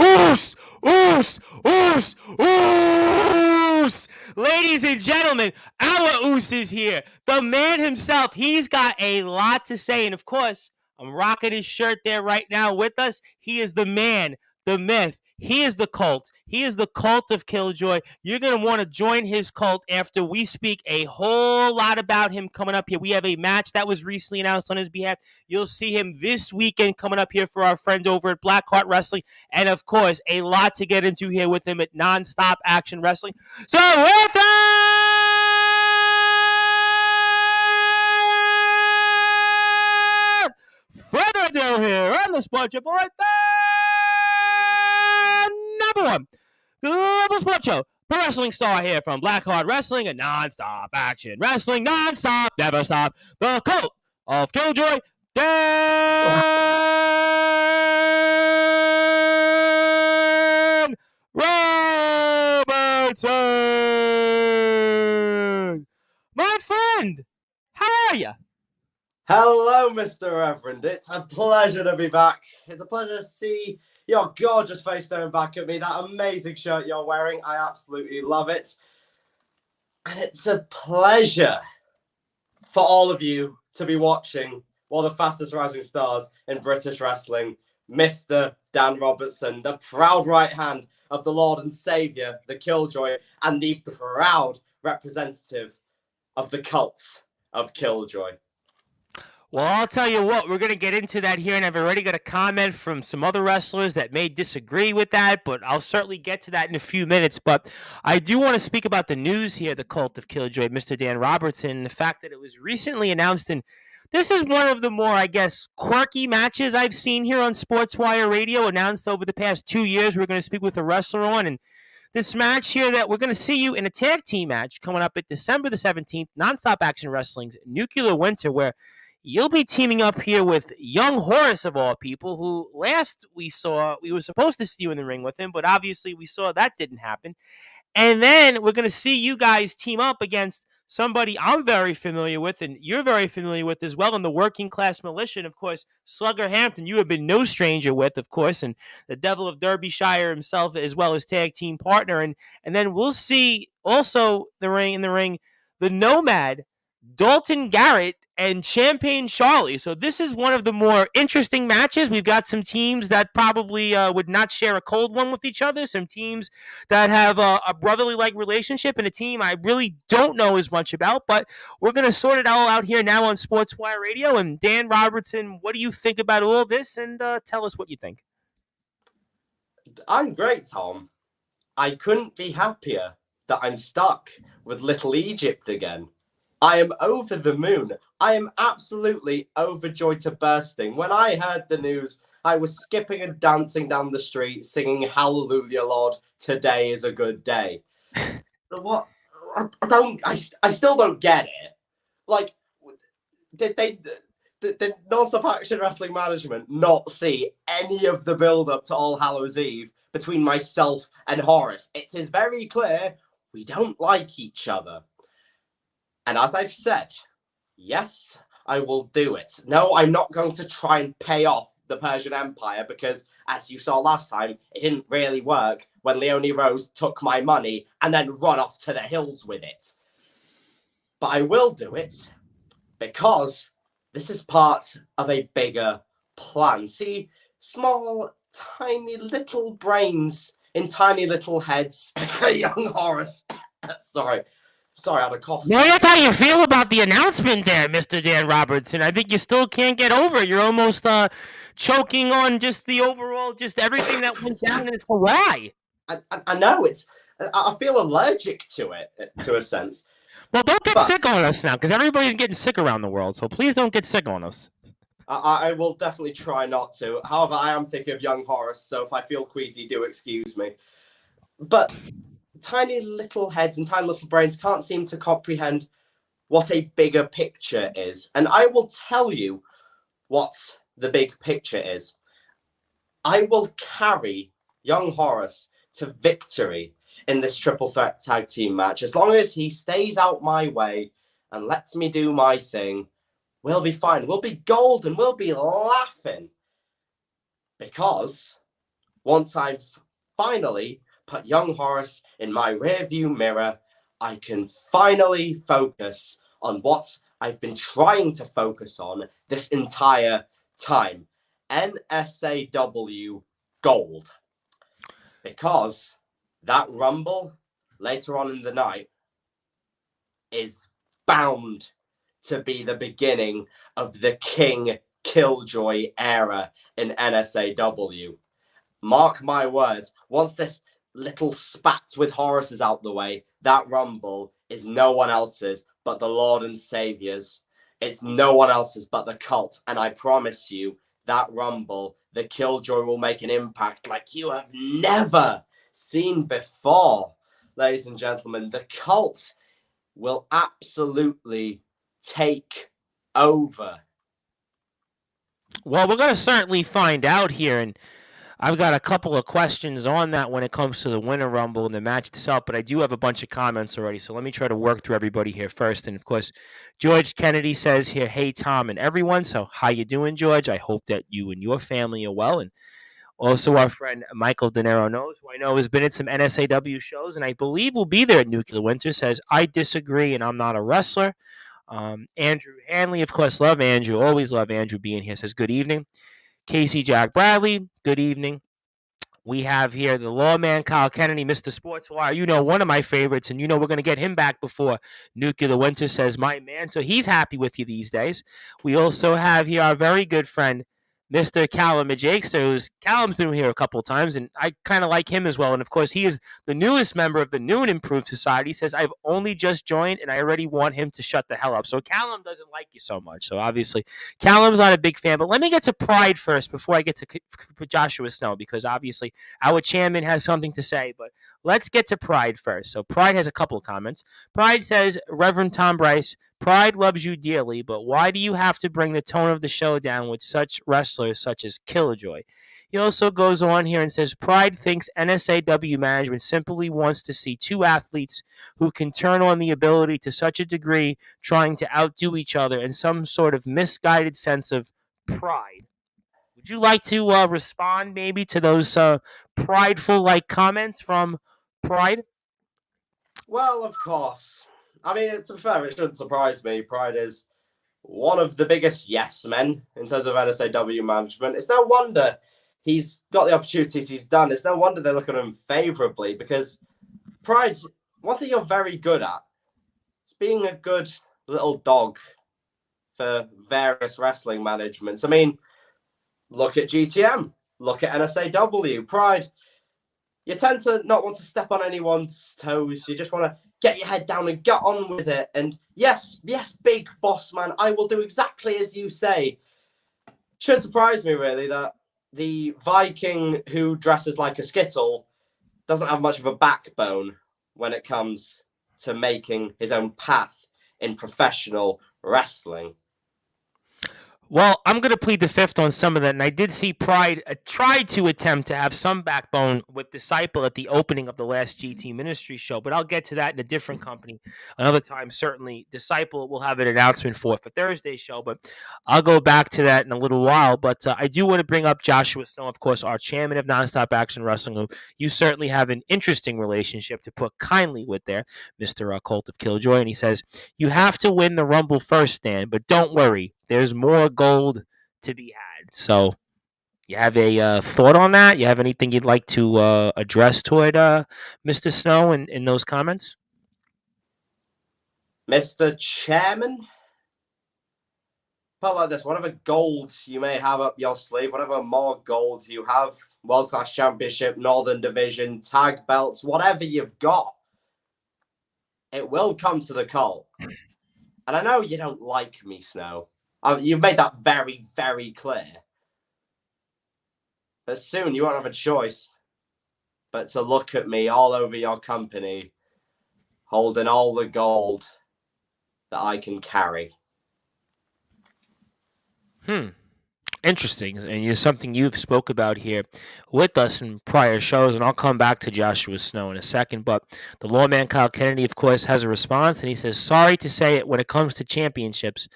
Oos! Oos! Oos! Oos! Ladies and gentlemen, our Oos is here. The man himself. He's got a lot to say. And of course, I'm rocking his shirt there right now with us. He is the man, the myth. He is the cult. He is the cult of Killjoy. You're going to want to join his cult after we speak a whole lot about him coming up here. We have a match that was recently announced on his behalf. You'll see him this weekend coming up here for our friends over at Blackheart Wrestling. And of course, a lot to get into here with him at Nonstop Action Wrestling. So without further ado here on the Sports Report, the number one global sports show, pro wrestling star here from Blackheart Wrestling and Nonstop Action Wrestling. Nonstop, never stop. The cult of Killjoy, Dan Robertson. My friend, how are you? Hello, Mr. Reverend. It's a pleasure to be back. It's a pleasure to see your gorgeous face staring back at me. That amazing shirt you're wearing, I absolutely love it. And it's a pleasure for all of you to be watching one of the fastest rising stars in British wrestling, Mr. Dan Robertson, the proud right hand of the Lord and Saviour, the Killjoy, and the proud representative of the cult of Killjoy. Well, I'll tell you what, we're going to get into that here, and I've already got a comment from some other wrestlers that may disagree with that, but I'll certainly get to that in a few minutes. But I do want to speak about the news here, the cult of Killjoy, Mr. Dan Robertson, the fact that it was recently announced, and this is one of the more, I guess, quirky matches I've seen here on Sportswire Radio, announced over the past 2 years. We're going to speak with a wrestler on, and this match here that we're going to see you in a tag team match coming up at December the 17th, Nonstop Action Wrestling's Nuclear Winter, where you'll be teaming up here with young Horace, of all people, who last we saw, we were supposed to see you in the ring with him, but obviously we saw that didn't happen. And then we're going to see you guys team up against somebody I'm very familiar with, and you're very familiar with as well, in the Working Class Militia. And of course, Slugger Hampton, you have been no stranger with, of course, and the Devil of Derbyshire himself, as well as tag team partner. And then we'll see also the ring, the Nomad, Dalton Garrett, and Champagne Charlie. So this is one of the more interesting matches. We've got some teams that probably would not share a cold one with each other, some teams that have a brotherly-like relationship, and a team I really don't know as much about, but we're going to sort it all out here now on Sportswire Radio. And Dan Robertson, what do you think about all of this? And tell us what you think. I'm great, Tom. I couldn't be happier that I'm stuck with Little Egypt again. I am over the moon. I am absolutely overjoyed to bursting. When I heard the news, I was skipping and dancing down the street, singing "Hallelujah, Lord, today is a good day." What? I still don't get it. Like, did Non-Stop Action Wrestling Management not see any of the build-up to All Hallows Eve between myself and Horace? It is very clear we don't like each other. And as I've said, yes, I will do it. No, I'm not going to try and pay off the Persian Empire because, as you saw last time, it didn't really work when Leonie Rose took my money and then run off to the hills with it. But I will do it because this is part of a bigger plan. See, small, tiny little brains in tiny little heads. Young Horace. Sorry, I had a cough. Well, that's how you feel about the announcement there, Mr. Dan Robertson. I think you still can't get over it. You're almost choking on just the overall, just everything that went down as to why. I know, I feel allergic to it, to a sense. Well, don't get sick on us now, because everybody's getting sick around the world, so please don't get sick on us. I will definitely try not to. However, I am thinking of young Horace, so if I feel queasy, do excuse me. But tiny little heads and tiny little brains can't seem to comprehend what a bigger picture is. And I will tell you what the big picture is. I will carry young Horace to victory in this triple threat tag team match. As long as he stays out my way and lets me do my thing, we'll be fine. We'll be golden. We'll be laughing. Because once I've finally put young Horace in my rearview mirror, I can finally focus on what I've been trying to focus on this entire time. NSAW gold. Because that rumble later on in the night is bound to be the beginning of the King Killjoy era in NSAW. Mark my words, once this little spat with Horace is out the way, that rumble is no one else's but the Lord and Saviour's. It's no one else's but the cult. And I promise you, that rumble, the Killjoy will make an impact like you have never seen before. Ladies and gentlemen, the cult will absolutely take over. Well, we're going to certainly find out here, and I've got a couple of questions on that when it comes to the Winter Rumble and the match itself, but I do have a bunch of comments already, so let me try to work through everybody here first. And, of course, George Kennedy says here, hey, Tom and everyone. So how you doing, George? I hope that you and your family are well. And also our friend Michael De Niro knows, who I know has been at some NSAW shows, and I believe will be there at Nuclear Winter, says, I disagree, and I'm not a wrestler. Andrew Hanley, of course, love Andrew. Always love Andrew being here. Says, good evening. Casey Jack Bradley, good evening. We have here the lawman, Kyle Kennedy, Mr. Sportswire. You know, one of my favorites, and you know we're going to get him back before Nuclear Winter, says my man. So he's happy with you these days. We also have here our very good friend, Mr. Callum Jakester. Callum's been here a couple of times, and I kind of like him as well. And, of course, he is the newest member of the New and Improved Society. He says, I've only just joined, and I already want him to shut the hell up. So Callum doesn't like you so much. So, obviously, Callum's not a big fan. But let me get to Pride first before I get to Joshua Snow, because, obviously, our chairman has something to say. But let's get to Pride first. So Pride has a couple of comments. Pride says, Reverend Tom Bryce, Pride loves you dearly, but why do you have to bring the tone of the show down with such wrestlers such as Killjoy? He also goes on here and says, Pride thinks NSAW management simply wants to see two athletes who can turn on the ability to such a degree trying to outdo each other in some sort of misguided sense of pride. Would you like to respond maybe to those prideful-like comments from Pride? Well, of course. I mean, to be fair, it shouldn't surprise me. Pride is one of the biggest yes men in terms of NSAW management. It's no wonder he's got the opportunities he's done. It's no wonder they look at him favourably, because Pride, one thing you're very good at is being a good little dog for various wrestling managements. I mean, look at GTM, look at NSAW, Pride. You tend to not want to step on anyone's toes. You just want to get your head down and get on with it. And yes, big boss man, I will do exactly as you say. Should surprise me, really, that the Viking who dresses like a skittle doesn't have much of a backbone when it comes to making his own path in professional wrestling. Well, I'm going to plead the fifth on some of that, and I did see Pride tried to attempt to have some backbone with Disciple at the opening of the last GT Ministry show, but I'll get to that in a different company another time. Certainly, Disciple will have an announcement for Thursday's show, but I'll go back to that in a little while. But I do want to bring up Joshua Snow, of course, our chairman of Nonstop Action Wrestling, who you certainly have an interesting relationship, to put kindly, with there, Mr. Colt of Killjoy, and he says, you have to win the Rumble first, Dan, but don't worry. There's more gold to be had. So, you have a thought on that? You have anything you'd like to address toward Mr. Snow in those comments? Mr. Chairman, put it like this: whatever gold you may have up your sleeve, whatever more gold you have, World Class Championship, Northern Division, tag belts, whatever you've got, it will come to the cult. And I know you don't like me, Snow. You've made that very, very clear. But soon you won't have a choice but to look at me all over your company, holding all the gold that I can carry. Interesting, and it's something you've spoke about here with us in prior shows, and I'll come back to Joshua Snow in a second. But the lawman Kyle Kennedy, of course, has a response, and he says, sorry to say it, when it comes to championships,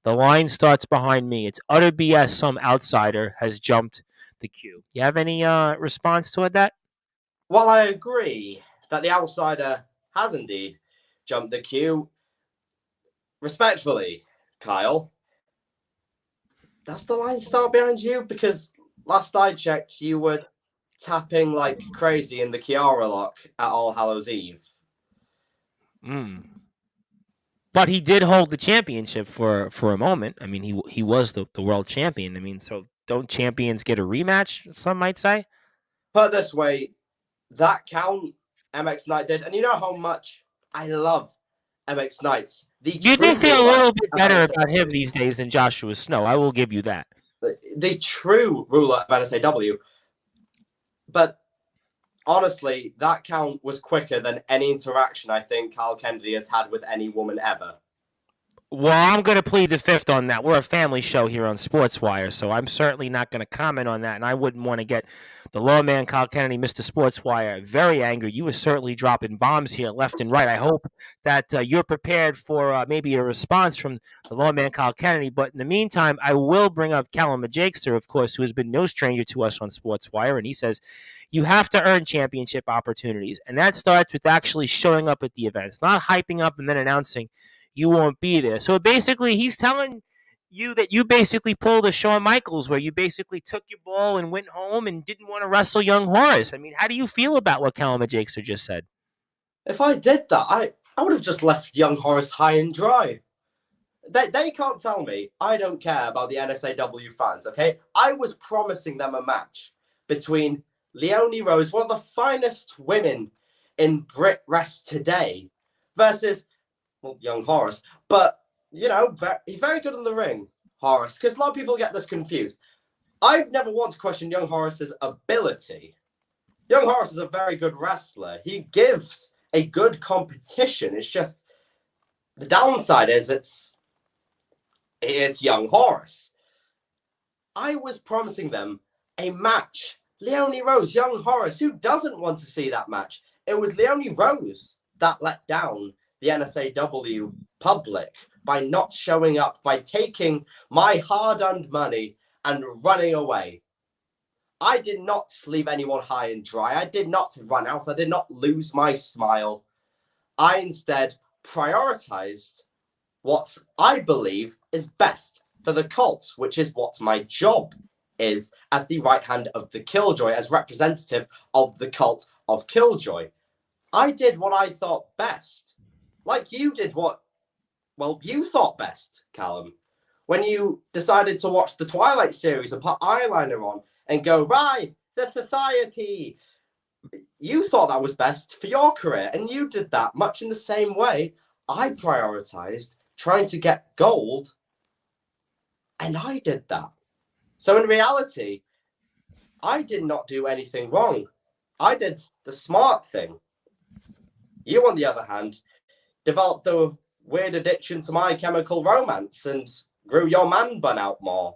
the line starts behind me. It's utter BS some outsider has jumped the queue. You have any response toward that? While I agree that the outsider has indeed jumped the queue, respectfully, Kyle, does the line start behind you? Because last I checked, you were tapping like crazy in the Kiara lock at All Hallows Eve. But he did hold the championship for a moment. I mean, he was the world champion. I mean, so don't champions get a rematch? Some might say. Put it this way, that count MX Knight did, and you know how much I love MX Knights. You do feel a little bit better about him these days than Joshua Snow. I will give you that. The true ruler of NSAW. But honestly, that count was quicker than any interaction I think Kyle Kennedy has had with any woman ever. Well, I'm going to plead the fifth on that. We're a family show here on Sportswire, so I'm certainly not going to comment on that. And I wouldn't want to get the lawman, Kyle Kennedy, Mr. Sportswire, very angry. You were certainly dropping bombs here left and right. I hope that you're prepared for maybe a response from the lawman, Kyle Kennedy. But in the meantime, I will bring up Callum Majakster, of course, who has been no stranger to us on Sportswire. And he says, you have to earn championship opportunities. And that starts with actually showing up at the events, not hyping up and then announcing you won't be there. So basically, he's telling you that you basically pulled a Shawn Michaels where you basically took your ball and went home and didn't want to wrestle young Horace. I mean, how do you feel about what Callum Jakester just said? If I did that, I would have just left young Horace high and dry. They can't tell me I don't care about the NSAW fans, okay? I was promising them a match between Leonie Rose, one of the finest women in Brit Rest today, versus young Horace. But, you know, he's very good in the ring, Horace, because a lot of people get this confused. I've never once questioned young Horace's ability. Young Horace is a very good wrestler. He gives a good competition. It's just the downside is it's young Horace. I was promising them a match. Leonie Rose, young Horace. Who doesn't want to see that match? It was Leonie Rose that let down the NSAW public by not showing up, by taking my hard-earned money and running away. I did not leave anyone high and dry. I did not run out. I did not lose my smile. I instead prioritized what I believe is best for the cult, which is what my job is as the right hand of the Killjoy, as representative of the cult of Killjoy. I did what I thought best. Like you did you thought best, Callum, when you decided to watch the Twilight series and put eyeliner on and go, right, the society. You thought that was best for your career, and you did that much in the same way. I prioritized trying to get gold, and I did that. So in reality, I did not do anything wrong. I did the smart thing. You, on the other hand, developed a weird addiction to My Chemical Romance and grew your man bun out more.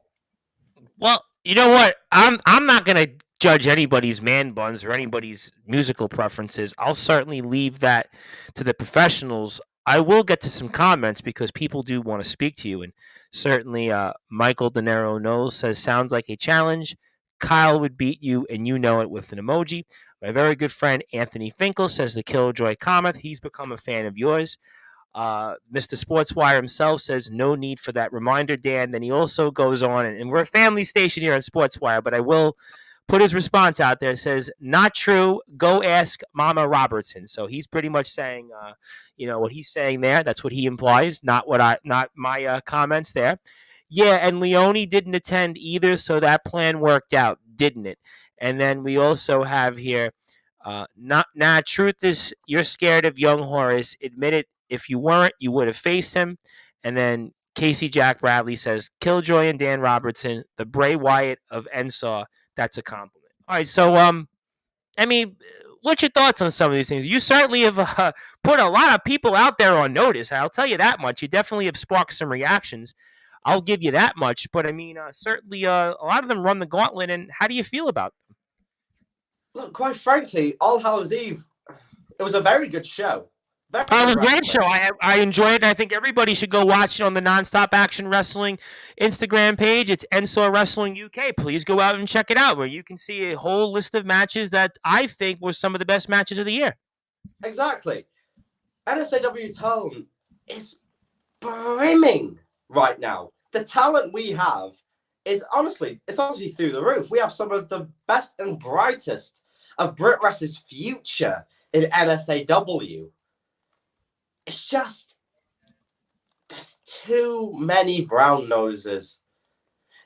Well, you know what? I'm not gonna judge anybody's man buns or anybody's musical preferences. I'll certainly leave that to the professionals. I will get to some comments because people do want to speak to you, and certainly Michael De Niro knows says sounds like a challenge. Kyle would beat you, and you know it with an emoji. My very good friend Anthony Finkel says the Killjoy Cometh. He's become a fan of yours. Mr. Sportswire himself says no need for that reminder, Dan. Then he also goes on, and we're a family station here on Sportswire, but I will put his response out there. It says, not true. Go ask Mama Robertson. So he's pretty much saying, what he's saying there. That's what he implies, not my comments there. Yeah, and Leonie didn't attend either, so that plan worked out, didn't it? And then we also have here, truth is you're scared of young Horace. Admit it. If you weren't, you would have faced him. And then Casey Jack Bradley says, Killjoy and Dan Robertson, the Bray Wyatt of NSAW. That's a compliment. All right, so what's your thoughts on some of these things? You certainly have put a lot of people out there on notice. I'll tell you that much. You definitely have sparked some reactions. I'll give you that much. But certainly a lot of them run the gauntlet. And how do you feel about them? Look, quite frankly, All Hallows Eve, it was a very good show. Very It good was a great show. wrestling. I enjoyed it. And I think everybody should go watch it on the Nonstop Action Wrestling Instagram page. It's NSOR Wrestling UK. Please go out and check it out, where you can see a whole list of matches that I think were some of the best matches of the year. Exactly. NSAW talent is brimming right now. The talent we have is honestly through the roof. We have some of the best and brightest of Brit Wrestling's future in NSAW. It's just, there's too many brown noses.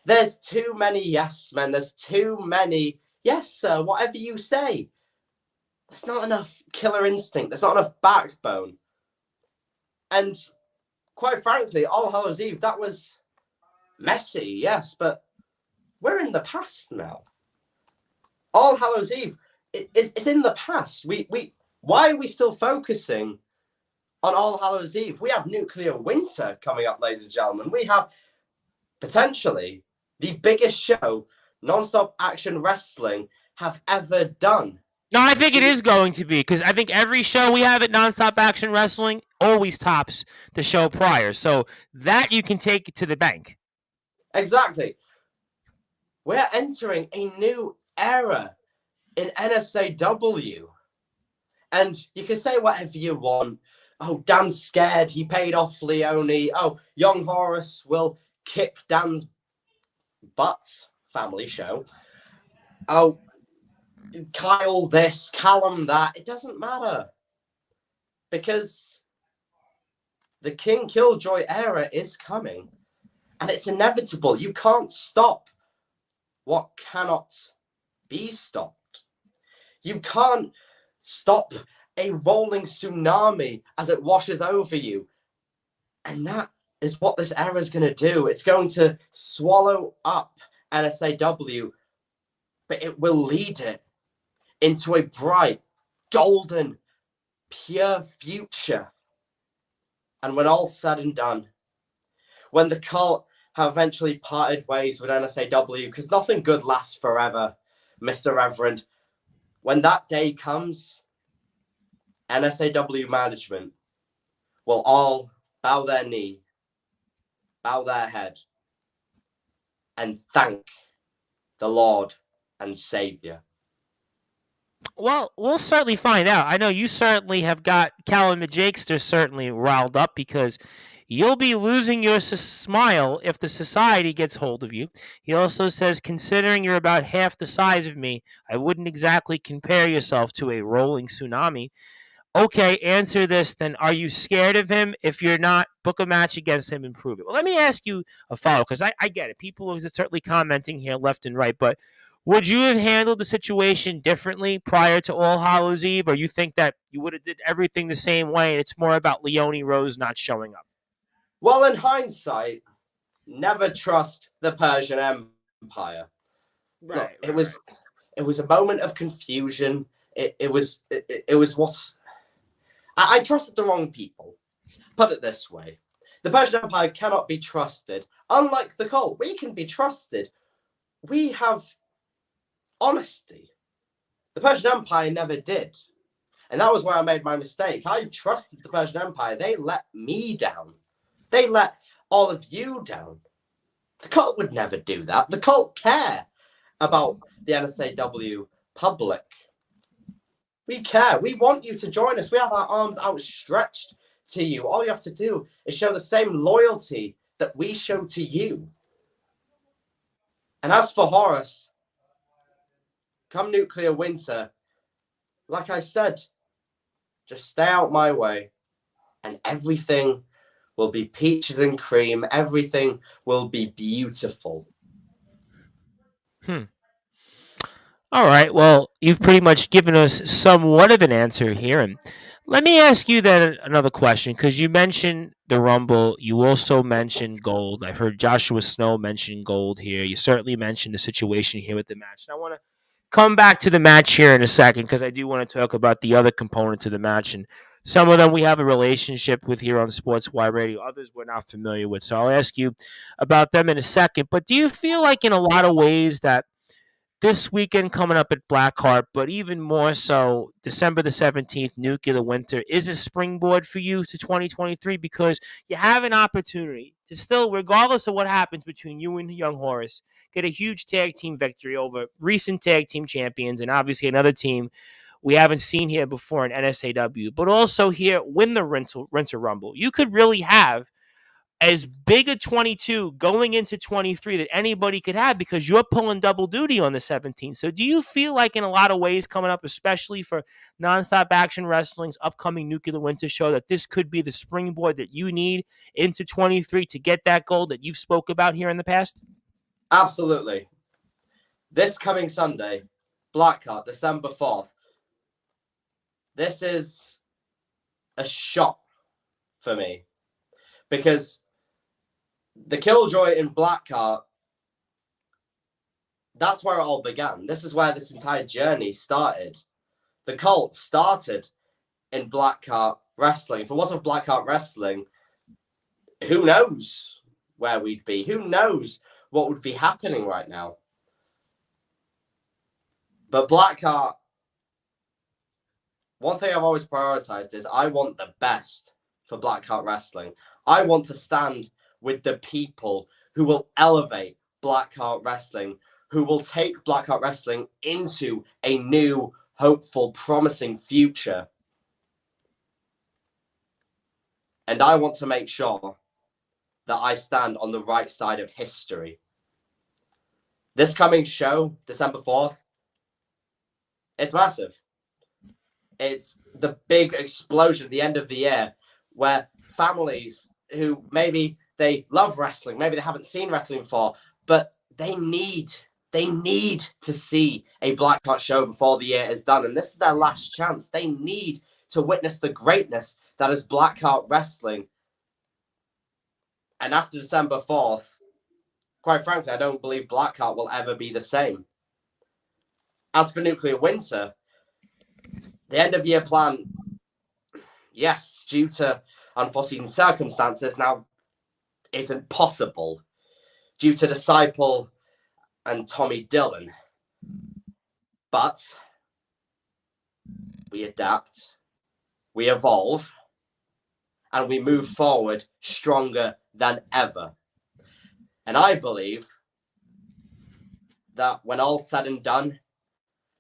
There's too many yes men. There's too many, yes, sir, whatever you say. There's not enough killer instinct. There's not enough backbone. And quite frankly, All Hallows Eve, that was messy, yes, but we're in the past now. All Hallows Eve, it's in the past. Why are we still focusing on All Hallows Eve? We have Nuclear Winter coming up, ladies and gentlemen. We have potentially the biggest show Nonstop Action Wrestling have ever done. No, I think it is going to be, because I think every show we have at Nonstop Action Wrestling always tops the show prior. So that you can take to the bank. Exactly. We're entering a new era in NSAW. And you can say whatever you want. Oh, Dan's scared. He paid off Leone. Oh, young Horace will kick Dan's butt. Family show. Oh, Kyle this, Callum that. It doesn't matter. Because the King Killjoy era is coming. And it's inevitable. You can't stop what cannot be stopped. You can't stop a rolling tsunami as it washes over you. And that is what this era is going to do. It's going to swallow up NSAW, but it will lead it into a bright, golden, pure future. And when all's said and done, when the cult have eventually parted ways with NSAW, because nothing good lasts forever, Mr. Reverend, when that day comes, NSAW management will all bow their knee, bow their head, and thank the Lord and Savior. Well, we'll certainly find out. I know you certainly have got Callum the Jakester certainly riled up, because you'll be losing your smile if the society gets hold of you. He also says, considering you're about half the size of me, I wouldn't exactly compare yourself to a rolling tsunami. Okay, answer this then. Are you scared of him? If you're not, book a match against him and prove it. Well, let me ask you a follow, because I get it. People are certainly commenting here left and right, but would you have handled the situation differently prior to All Hallows Eve, or you think that you would have did everything the same way and it's more about Leone Rose not showing up? Well, in hindsight, never trust the Persian Empire. Right. Look, it was a moment of confusion. It was what I trusted the wrong people. Put it this way. The Persian Empire cannot be trusted. Unlike the cult, we can be trusted. We have honesty. The Persian Empire never did. And that was where I made my mistake. I trusted the Persian Empire. They let me down. They let all of you down. The cult would never do that. The cult care about the NSAW public. We care. We want you to join us. We have our arms outstretched to you. All you have to do is show the same loyalty that we show to you. And as for Horace, come Nuclear Winter, like I said, just stay out my way and everything will be peaches and cream. Everything will be beautiful. All right. Well, you've pretty much given us somewhat of an answer here. And let me ask you then another question, because you mentioned the Rumble. You also mentioned Gold. I've heard Joshua Snow mention Gold here. You certainly mentioned the situation here with the match. And I want to come back to the match here in a second, because I do want to talk about the other components of the match. And some of them we have a relationship with here on Sportswire Radio. Others we're not familiar with. So I'll ask you about them in a second. But do you feel like in a lot of ways that this weekend coming up at Blackheart, but even more so, December the 17th, Nuclear Winter, is a springboard for you to 2023 because you have an opportunity to still, regardless of what happens between you and Young Horace, get a huge tag team victory over recent tag team champions and obviously another team we haven't seen here before in NSAW, but also here win the Rinser Rumble. You could really have as big a 22 going into 23 that anybody could have because you're pulling double duty on the 17th. So do you feel like in a lot of ways coming up, especially for Nonstop Action Wrestling's upcoming Nuclear Winter show, that this could be the springboard that you need into 23 to get that goal that you've spoke about here in the past? Absolutely. This coming Sunday, Blackheart, December 4th. This is a shot for me because the Killjoy in Blackheart, that's where it all began. This is where this entire journey started. The cult started in Blackheart Wrestling. If it wasn't Blackheart Wrestling, who knows where we'd be? Who knows what would be happening right now? But Blackheart, one thing I've always prioritized is I want the best for Blackheart Wrestling. I want to stand with the people who will elevate Blackheart Wrestling, who will take Blackheart Wrestling into a new, hopeful, promising future. And I want to make sure that I stand on the right side of history. This coming show, December 4th, it's massive. It's the big explosion at the end of the year where families who maybe they love wrestling, maybe they haven't seen wrestling before, but they need to see a Blackheart show before the year is done. And this is their last chance. They need to witness the greatness that is Blackheart Wrestling. And after December 4th, quite frankly, I don't believe Blackheart will ever be the same. As for Nuclear Winter, the end of year plan, yes, due to unforeseen circumstances, now isn't possible due to Disciple and Tommy Dillon. But we adapt, we evolve, and we move forward stronger than ever. And I believe that when all's said and done,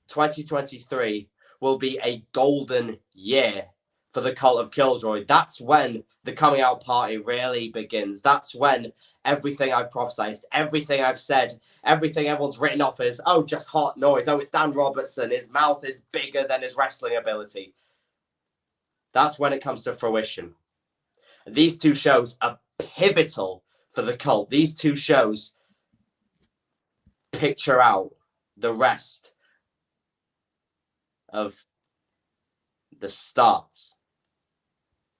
2023 will be a golden year for the Cult of Killjoy. That's when the coming out party really begins. That's when everything I've prophesied, everything I've said, everything everyone's written off as, oh, just hot noise. Oh, it's Dan Robertson. His mouth is bigger than his wrestling ability. That's when it comes to fruition. These two shows are pivotal for the Cult. These two shows picture out the rest of the start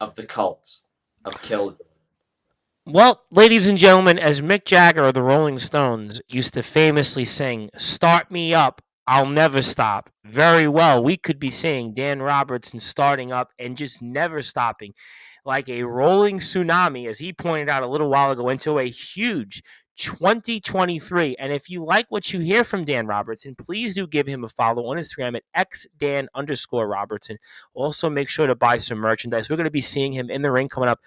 of the Cult of Killjoy. Well, ladies and gentlemen, as Mick Jagger of the Rolling Stones used to famously sing, "Start me up, I'll never stop." Very well, we could be seeing Dan Robertson starting up and just never stopping, like a rolling tsunami, as he pointed out a little while ago, into a huge 2023. And if you like what you hear from Dan Robertson, please do give him a follow on Instagram at xdan_Robertson. Also, make sure to buy some merchandise. We're going to be seeing him in the ring coming up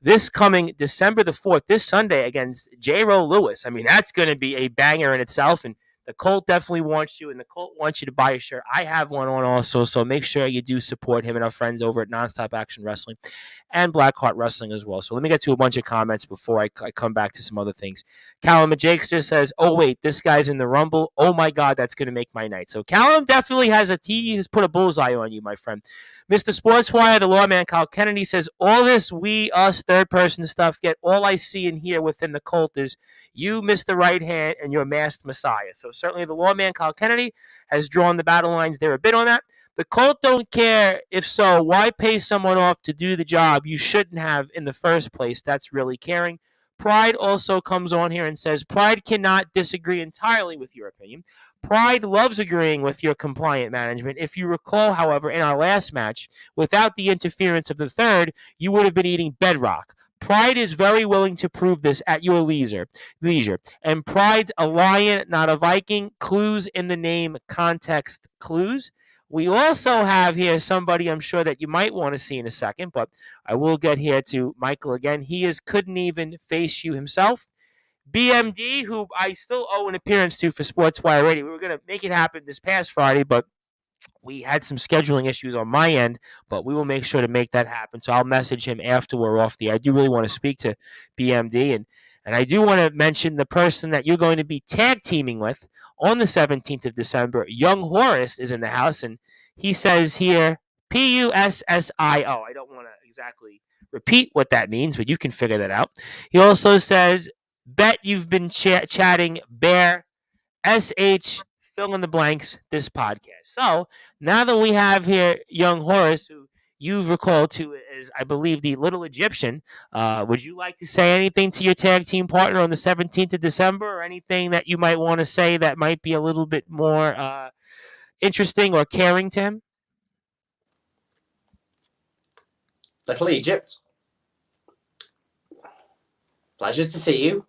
this coming December the 4th, this Sunday against J-Ro Lewis. I mean, that's going to be a banger in itself. And the Colt definitely wants you, and the Colt wants you to buy a shirt. I have one on also, so make sure you do support him and our friends over at Nonstop Action Wrestling and Blackheart Wrestling as well. So let me get to a bunch of comments before I come back to some other things. Callum Jakester says, oh, wait, this guy's in the Rumble. Oh, my God, that's going to make my night. So Callum definitely has put a bullseye on you, my friend. Mr. Sportswire, the lawman Kyle Kennedy says, all this we, us, third-person stuff, yet all I see and hear within the cult is you, Mr. Right Hand, and your masked Messiah. So certainly the lawman Kyle Kennedy has drawn the battle lines there a bit on that. The cult don't care. If so, why pay someone off to do the job you shouldn't have in the first place? That's really caring. Pride also comes on here and says, Pride cannot disagree entirely with your opinion. Pride loves agreeing with your compliant management. If you recall, however, in our last match, without the interference of the third, you would have been eating bedrock. Pride is very willing to prove this at your leisure. And Pride's a lion, not a Viking. Clues in the name, context clues. We also have here somebody I'm sure that you might want to see in a second, but I will get here to Michael again. He couldn't even face you himself. BMD, who I still owe an appearance to for Sportswire Radio. We were going to make it happen this past Friday, but we had some scheduling issues on my end, but we will make sure to make that happen. So I'll message him after we're off the air. I do really want to speak to BMD, and I do want to mention the person that you're going to be tag teaming with on the 17th of December. Young Horace is in the house, and he says here, Pussio. I don't want to exactly repeat what that means, but you can figure that out. He also says, bet you've been chatting Bear SH fill in the blanks this podcast. So now that we have here young Horace, who you've recalled to as I believe the little Egyptian, would you like to say anything to your tag team partner on the 17th of December, or anything that you might want to say that might be a little bit more interesting or caring to him? Little Egypt, pleasure to see you.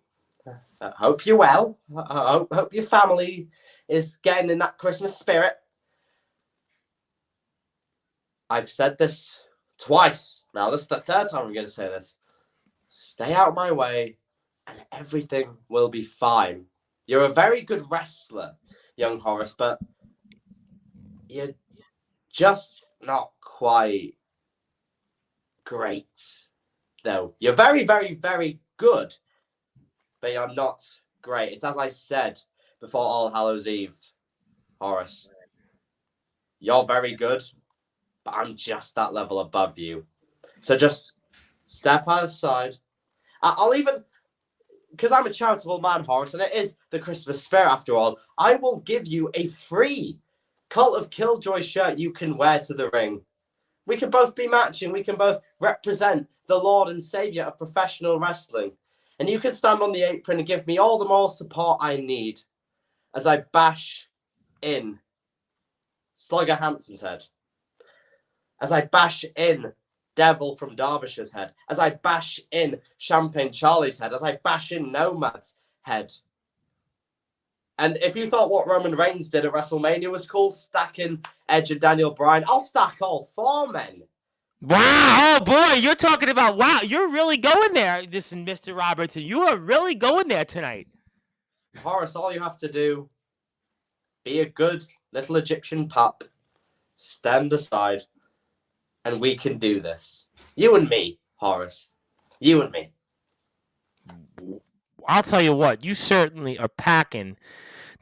I hope you're well. I hope your family is getting in that Christmas spirit. I've said this twice. Now, this is the third time I'm going to say this. Stay out of my way and everything will be fine. You're a very good wrestler, young Horace, but you're just not quite great. No, you're very, very, very good, but you're not great. It's as I said before All Hallows Eve, Horace. You're very good, but I'm just that level above you. So just step outside. I'll even, because I'm a charitable man, Horace, and it is the Christmas spirit after all, I will give you a free Cult of Killjoy shirt you can wear to the ring. We can both be matching. We can both represent the Lord and Savior of professional wrestling. And you can stand on the apron and give me all the moral support I need as I bash in Slugger Hampton's head, as I bash in Devil from Derbyshire's head, as I bash in Champagne Charlie's head, as I bash in Nomad's head. And if you thought what Roman Reigns did at WrestleMania was cool, stacking Edge and Daniel Bryan, I'll stack all four men. Wow, oh boy, you're talking about, wow, you're really going there, this and Mr. Robertson. You are really going there tonight. Horace, all you have to do, be a good little Egyptian pup, stand aside, and we can do this. You and me, Horace. You and me. I'll tell you what, you certainly are packing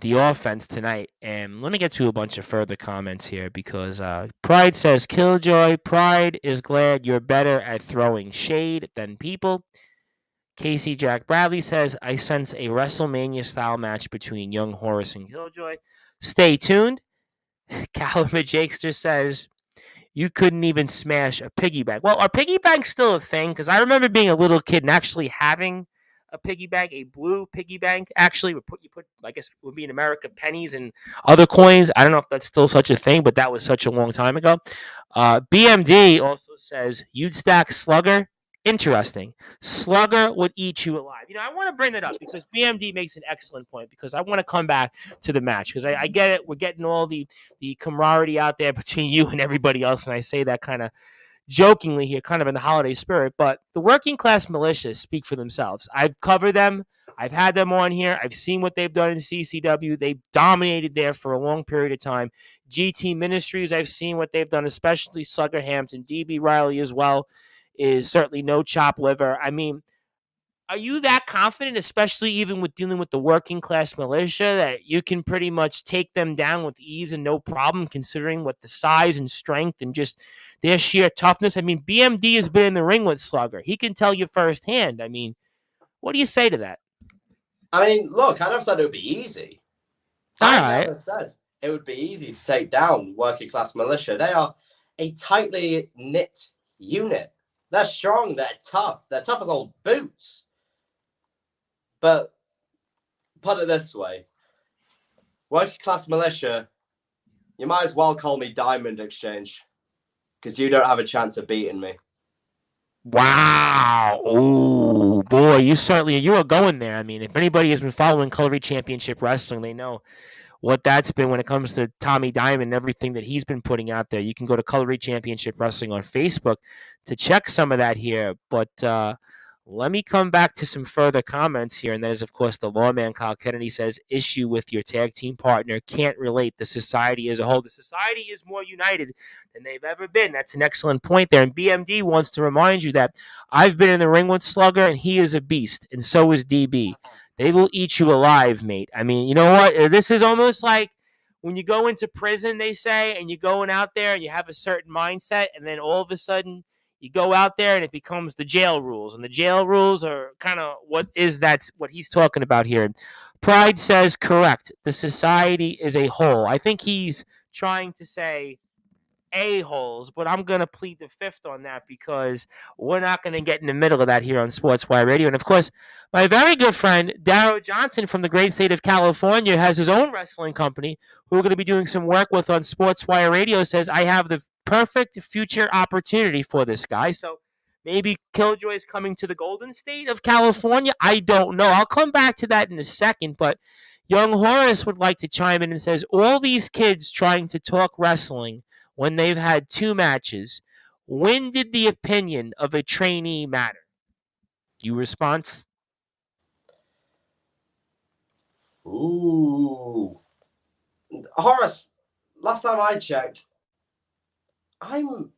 the offense tonight. And let me get to a bunch of further comments here, because Pride says, Killjoy, Pride is glad you're better at throwing shade than people. Casey Jack Bradley says, I sense a WrestleMania-style match between young Horace and Killjoy. Stay tuned. Callum Jakester says, you couldn't even smash a piggy bank. Well, are piggy banks still a thing? Because I remember being a little kid and actually having a piggy bank, a blue piggy bank. Actually, you put I guess it would be in America pennies and other coins. I don't know if that's still such a thing, but that was such a long time ago. BMD also says, you'd stack Slugger. Interesting. Slugger would eat you alive. You know, I want to bring that up because BMD makes an excellent point, because I want to come back to the match, because I get it. We're getting all the camaraderie out there between you and everybody else, and I say that kind of jokingly here, kind of in the holiday spirit, but the working class militias speak for themselves. I've covered them. I've had them on here. I've seen what they've done in CCW. They've dominated there for a long period of time. GT Ministries, I've seen what they've done, especially Slugger Hampton. DB Riley as well is certainly no chop liver. I mean, are you that confident, especially even with dealing with the working class militia, that you can pretty much take them down with ease and no problem, considering what the size and strength and just their sheer toughness? I mean, BMD has been in the ring with Slugger. He can tell you firsthand. I mean, what do you say to that? I mean, look, I never said it would be easy. I never said it would be easy to take down working class militia. They are a tightly knit unit. They're strong. They're tough. They're tough as old boots. But put it this way, working class militia, you might as well call me Diamond Exchange, because you don't have a chance of beating me. Wow. Oh, boy. You are going there. I mean, if anybody has been following Colory Championship Wrestling, they know what that's been when it comes to Tommy Diamond and everything that he's been putting out there. You can go to Colory Championship Wrestling on Facebook to check some of that here. But let me come back to some further comments here. And that is, of course, the lawman Kyle Kennedy says, issue with your tag team partner. Can't relate. The society as a whole. The society is more united than they've ever been. That's an excellent point there. And BMD wants to remind you that I've been in the ring with Slugger, and he is a beast. And so is DB. They will eat you alive, mate. I mean, you know what? This is almost like when you go into prison, they say, and you're going out there and you have a certain mindset, and then all of a sudden you go out there and it becomes the jail rules. And the jail rules are kind of what he's talking about here. Pride says correct. The society is a whole. I think he's trying to say a-holes, but I'm going to plead the fifth on that because we're not going to get in the middle of that here on Sportswire Radio. And of course, my very good friend, Darrow Johnson from the great state of California, has his own wrestling company who we're going to be doing some work with on Sportswire Radio, says, I have the perfect future opportunity for this guy. So maybe Killjoy is coming to the Golden State of California. I don't know. I'll come back to that in a second, but young Horace would like to chime in and says, all these kids trying to talk wrestling when they've had 2 matches, when did the opinion of a trainee matter? You respond? Ooh. Horace, last time I checked, I'm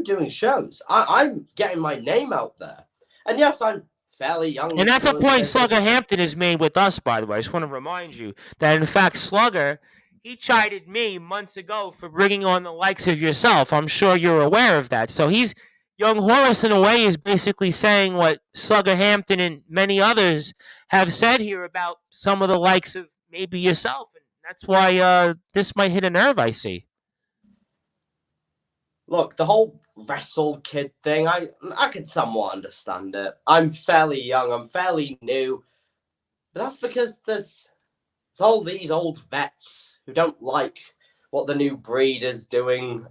doing shows. I'm getting my name out there. And yes, I'm fairly young. And that's a point Slugger Hampton has made with us, by the way. I just want to remind you that, in fact, Slugger, he chided me months ago for bringing on the likes of yourself. I'm sure you're aware of that. So young Horace, in a way, is basically saying what Slugger Hampton and many others have said here about some of the likes of maybe yourself. And that's why this might hit a nerve, I see. Look, the whole wrestle kid thing, I can somewhat understand it. I'm fairly young, I'm fairly new. But that's because there's all these old vets who don't like what the new breed is doing.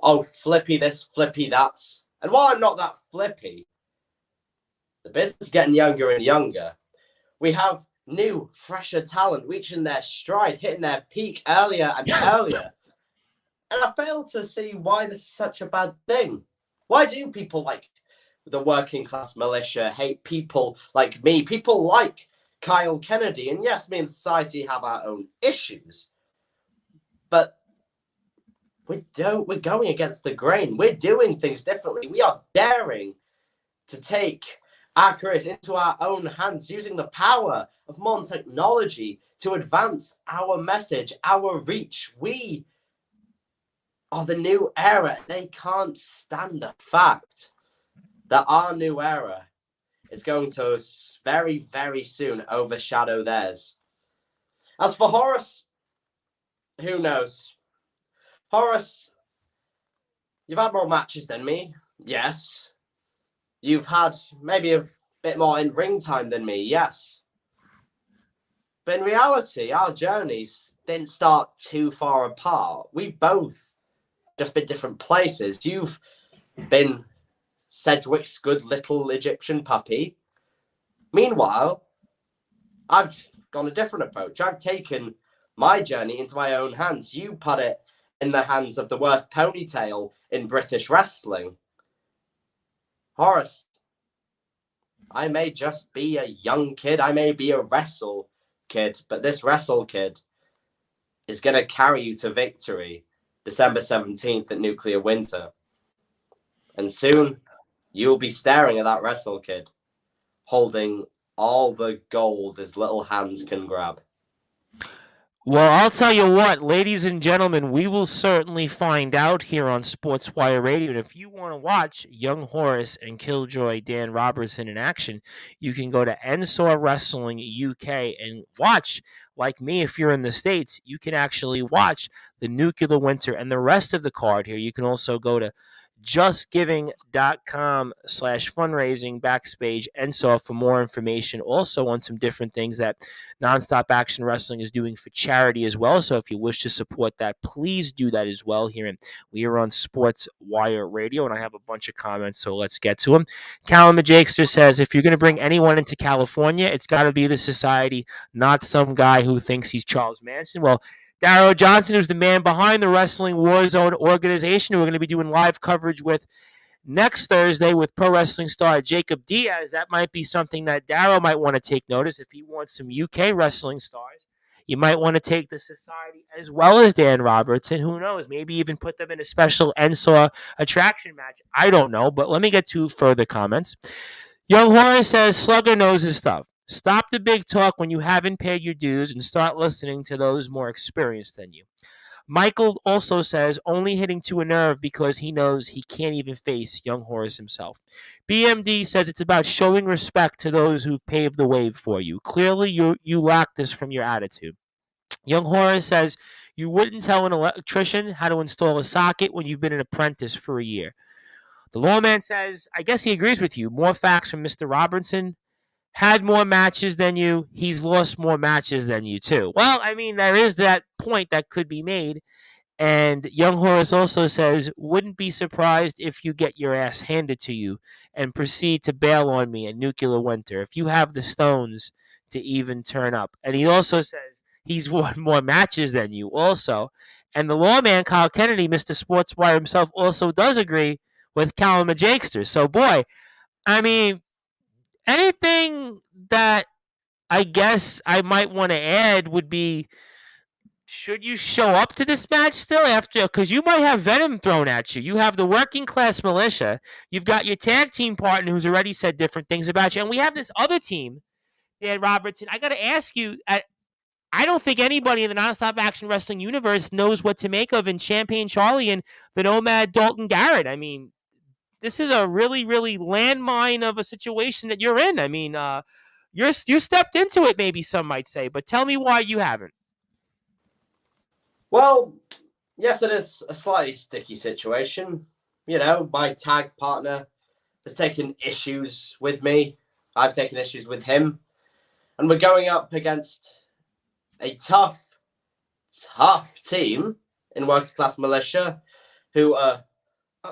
Oh, flippy this, flippy that. And while I'm not that flippy, the business is getting younger and younger. We have new, fresher talent reaching their stride, hitting their peak earlier and earlier. And I fail to see why this is such a bad thing. Why do people like the working class militia hate people like me, people like Kyle Kennedy? And yes, me and society have our own issues, but we're going against the grain. We're doing things differently. We are daring to take our careers into our own hands, using the power of modern technology to advance our message, our reach. We are the new era. They can't stand the fact that our new era is going to very, very soon overshadow theirs. As for Horace, who knows? Horace, you've had more matches than me, yes. You've had maybe a bit more in ring time than me, yes. But in reality, our journeys didn't start too far apart. We both just been different places. You've been Sedgwick's good little Egyptian puppy. Meanwhile, I've gone a different approach. I've taken my journey into my own hands. You put it in the hands of the worst ponytail in British wrestling. Horace, I may just be a young kid. I may be a wrestle kid, but this wrestle kid is going to carry you to victory December 17th at Nuclear Winter. And soon you'll be staring at that wrestle kid holding all the gold his little hands can grab. Well, I'll tell you what, ladies and gentlemen, we will certainly find out here on Sportswire Radio. And if you want to watch young Horace and Killjoy Dan Robertson in action, you can go to NSOR Wrestling UK and watch. Like me, if you're in the States, you can actually watch the Nuclear Winter and the rest of the card here. You can also go to justgiving.com/fundraising /NSOF for more information. Also on some different things that Nonstop Action Wrestling is doing for charity as well. So if you wish to support that, please do that as well. We are on Sportswire Radio, and I have a bunch of comments, so let's get to them. Callum Jakester says, if you're going to bring anyone into California, it's got to be the society, not some guy who thinks he's Charles Manson. Well, Darrow Johnson, who's the man behind the Wrestling War Zone organization, who we're going to be doing live coverage with next Thursday with pro wrestling star Jacob Diaz. That might be something that Darrow might want to take notice if he wants some UK wrestling stars. You might want to take the society as well as Dan Robertson. Who knows? Maybe even put them in a special NSAW attraction match. I don't know, but let me get to further comments. Young Horace says Slugger knows his stuff. Stop the big talk when you haven't paid your dues and start listening to those more experienced than you. Michael also says only hitting to a nerve because he knows he can't even face young Horace himself. BMD says it's about showing respect to those who've paved the way for you. Clearly, you lack this from your attitude. Young Horace says you wouldn't tell an electrician how to install a socket when you've been an apprentice for a year. The lawman says, I guess he agrees with you. More facts from Mr. Robertson. Had more matches than you. He's lost more matches than you, too. Well, I mean, there is that point that could be made. And Young Horace also says, wouldn't be surprised if you get your ass handed to you and proceed to bail on me at Nuclear Winter if you have the stones to even turn up. And he also says he's won more matches than you also. And the lawman, Kyle Kennedy, Mr. Sportswire himself, also does agree with Callum Jakester. So, boy, I mean, anything that I guess I might want to add would be, should you show up to this match still after? Because you might have venom thrown at you. You have the working class militia. You've got your tag team partner who's already said different things about you. And we have this other team, Dan Robertson. I got to ask you, I don't think anybody in the Nonstop Action Wrestling universe knows what to make of in Champagne Charlie and the Nomad Dalton Garrett. I mean, this is a really, really landmine of a situation that you're in. I mean, you stepped into it, maybe some might say, but tell me why you haven't. Well, yes, it is a slightly sticky situation. You know, my tag partner has taken issues with me. I've taken issues with him. And we're going up against a tough team in Working Class Militia who are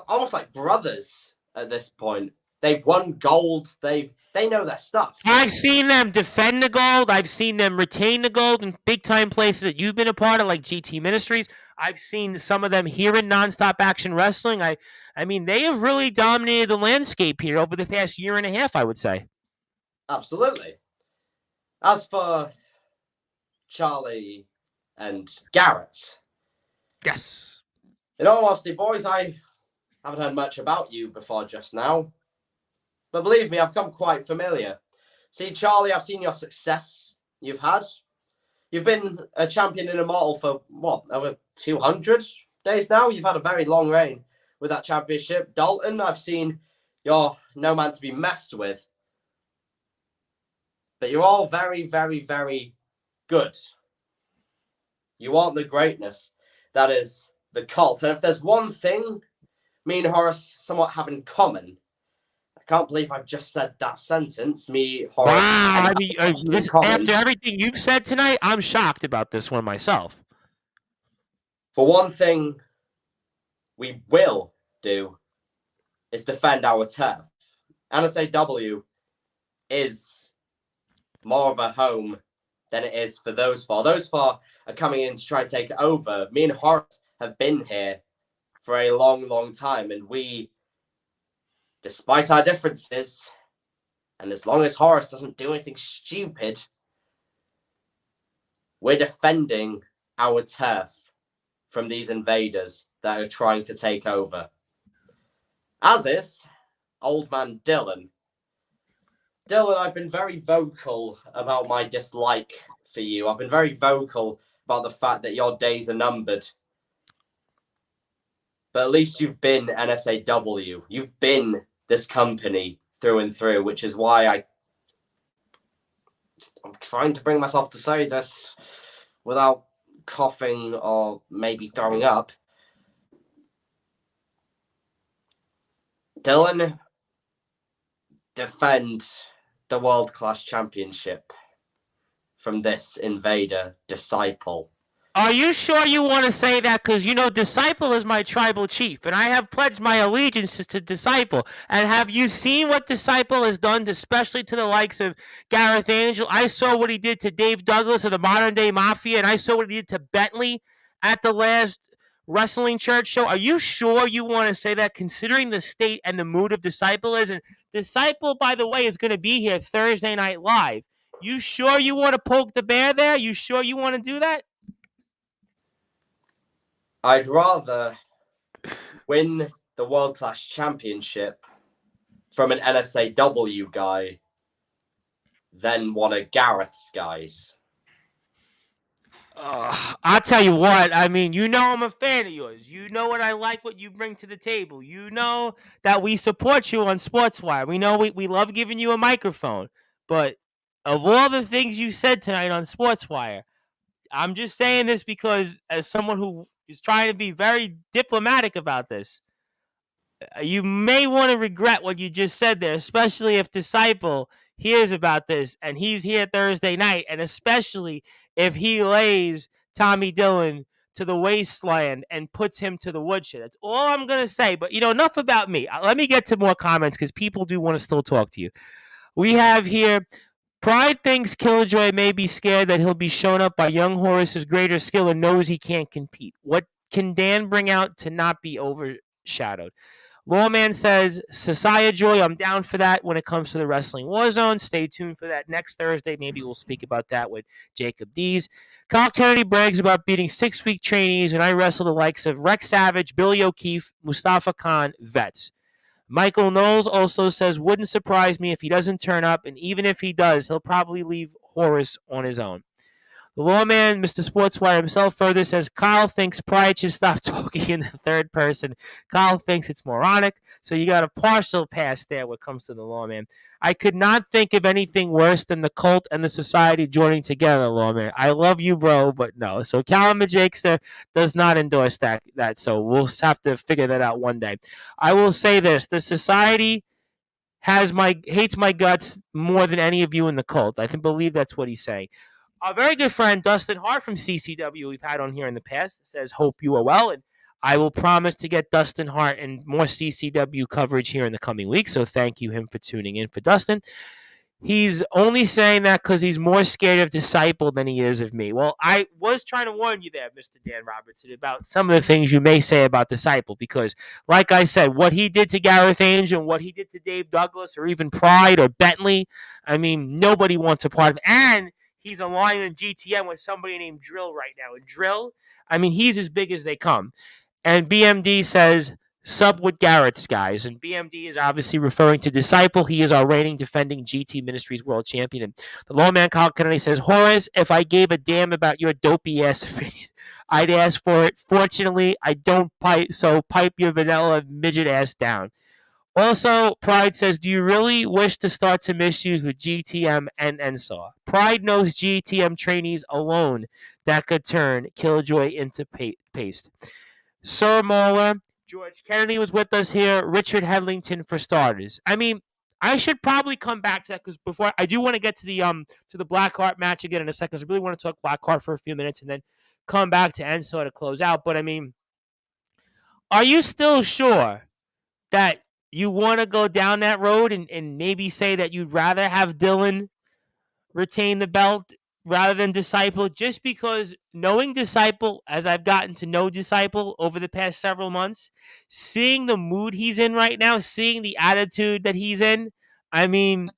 almost like brothers at this point. They've won gold. They know their stuff. I've seen them defend the gold. I've seen them retain the gold in big-time places that you've been a part of, like GT Ministries. I've seen some of them here in Nonstop Action Wrestling. I mean, they have really dominated the landscape here over the past year and a half, I would say. Absolutely. As for Charlie and Garrett. Yes. In all honesty, boys, I haven't heard much about you before just now. But believe me, I've come quite familiar. See, Charlie, I've seen your success you've had. You've been a champion in Immortal for, what, over 200 days now? You've had a very long reign with that championship. Dalton, I've seen you're no man to be messed with. But you're all very, very, very good. You aren't the greatness that is the cult. And if there's one thing me and Horace somewhat have in common, I can't believe I've just said that sentence. Me, Horace. Wow. I mean, after everything you've said tonight, I'm shocked about this one myself. For one thing we will do is defend our turf. NSAW is more of a home than it is for those four. Those four are coming in to try and take it over. Me and Horace have been here for a long, long time, and we, despite our differences, and as long as Horace doesn't do anything stupid, we're defending our turf from these invaders that are trying to take over. As is old man Dylan. Dylan, I've been very vocal about my dislike for you. I've been very vocal about the fact that your days are numbered. But at least you've been NSAW. You've been this company through and through, which is why I'm trying to bring myself to say this without coughing or maybe throwing up. Dylan, defend the World Class Championship from this invader disciple. Are you sure you want to say that? Because, Disciple is my tribal chief, and I have pledged my allegiances to Disciple. And have you seen what Disciple has done, especially to the likes of Gareth Angel? I saw what he did to Dave Douglas of the Modern Day Mafia, and I saw what he did to Bentley at the last Wrestling Church show. Are you sure you want to say that, considering the state and the mood of Disciple is? And Disciple, by the way, is going to be here Thursday Night Live. You sure you want to poke the bear there? You sure you want to do that? I'd rather win the World Class Championship from an NSAW guy than one of Gareth's guys. I'll tell you what. I mean, I'm a fan of yours. And I like what you bring to the table. You know that we support you on Sportswire. We know we love giving you a microphone. But of all the things you said tonight on Sportswire, I'm just saying this because as someone who is trying to be very diplomatic about this, you may want to regret what you just said there, especially if Disciple hears about this and he's here Thursday night, and especially if he lays Tommy Dillon to the wasteland and puts him to the woodshed. That's all I'm going to say. But, enough about me. Let me get to more comments because people do want to still talk to you. We have here, Pride thinks Killjoy may be scared that he'll be shown up by young Horace's greater skill and knows he can't compete. What can Dan bring out to not be overshadowed? Lawman says, Society Joy, I'm down for that when it comes to the Wrestling Warzone. Stay tuned for that next Thursday. Maybe we'll speak about that with Jacob Dees. Kyle Kennedy brags about beating 6-week trainees, and I wrestle the likes of Rex Savage, Billy O'Keefe, Mustafa Khan, vets. Michael Knowles also says, wouldn't surprise me if he doesn't turn up, and even if he does, he'll probably leave Horace on his own. The lawman, Mr. Sportswire himself, further says Kyle thinks Pride should stop talking in the third person. Kyle thinks it's moronic, so you got a partial pass there when it comes to the lawman. I could not think of anything worse than the cult and the society joining together, lawman. I love you, bro, but no. So Callum Jakester does not endorse that, so we'll have to figure that out one day. I will say this, the society hates my guts more than any of you in the cult. I can believe that's what he's saying. Our very good friend Dustin Hart from CCW, we've had on here in the past, says, hope you are well. And I will promise to get Dustin Hart and more CCW coverage here in the coming weeks. So thank you him for tuning in for Dustin. He's only saying that because he's more scared of Disciple than he is of me. Well, I was trying to warn you there, Mr. Dan Robertson, about some of the things you may say about Disciple. Because, like I said, what he did to Gareth Angel and what he did to Dave Douglas or even Pride or Bentley, I mean, nobody wants a part of it. And he's aligned in GTM with somebody named Drill right now. And Drill, I mean, he's as big as they come. And BMD says, sub with Garrett's guys. And BMD is obviously referring to Disciple. He is our reigning defending GT Ministries world champion. And the lawman Kyle Kennedy says, Horace, if I gave a damn about your dopey ass opinion, I'd ask for it. Fortunately, I don't pipe, so pipe your vanilla midget ass down. Also, Pride says, do you really wish to start some issues with GTM and NSAW? Pride knows GTM trainees alone that could turn Killjoy into paste. Sir Mauler, George Kennedy was with us here. Richard Headlington for starters. I mean, I should probably come back to that because before I do want to get to the Blackheart match again in a second. I really want to talk Blackheart for a few minutes and then come back to NSAW to close out. But I mean, are you still sure that you want to go down that road and maybe say that you'd rather have Dylan retain the belt rather than Disciple, just because knowing Disciple, as I've gotten to know Disciple over the past several months, seeing the mood he's in right now, seeing the attitude that he's in, I mean,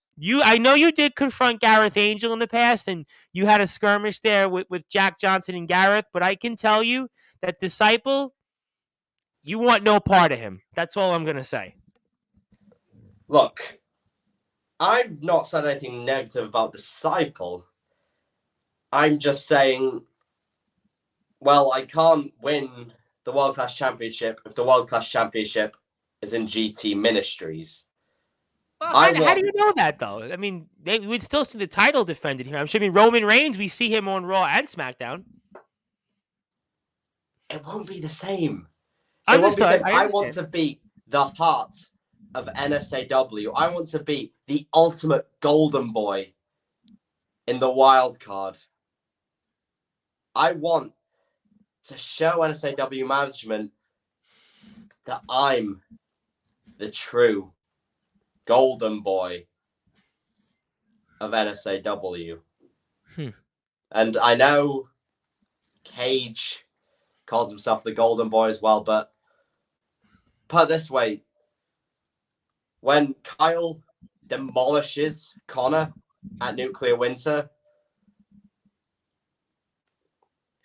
I know you did confront Gareth Angel in the past, and you had a skirmish there with Jack Johnson and Gareth, but I can tell you that Disciple, you want no part of him. That's all I'm going to say. Look, I've not said anything negative about Disciple. I'm just saying, well, I can't win the World Class Championship if the World Class Championship is in GT Ministries. Well, how do you know that, though? I mean, we'd still see the title defended here. I'm sure. I mean, Roman Reigns, we see him on Raw and SmackDown. It won't be the same. Understood. I want to beat the Heart of NSAW. I want to be the ultimate golden boy in the wild card. I want to show NSAW management that I'm the true golden boy of NSAW. And I know Cage calls himself the golden boy as well, but put it this way, when Kyle demolishes Connor at Nuclear Winter,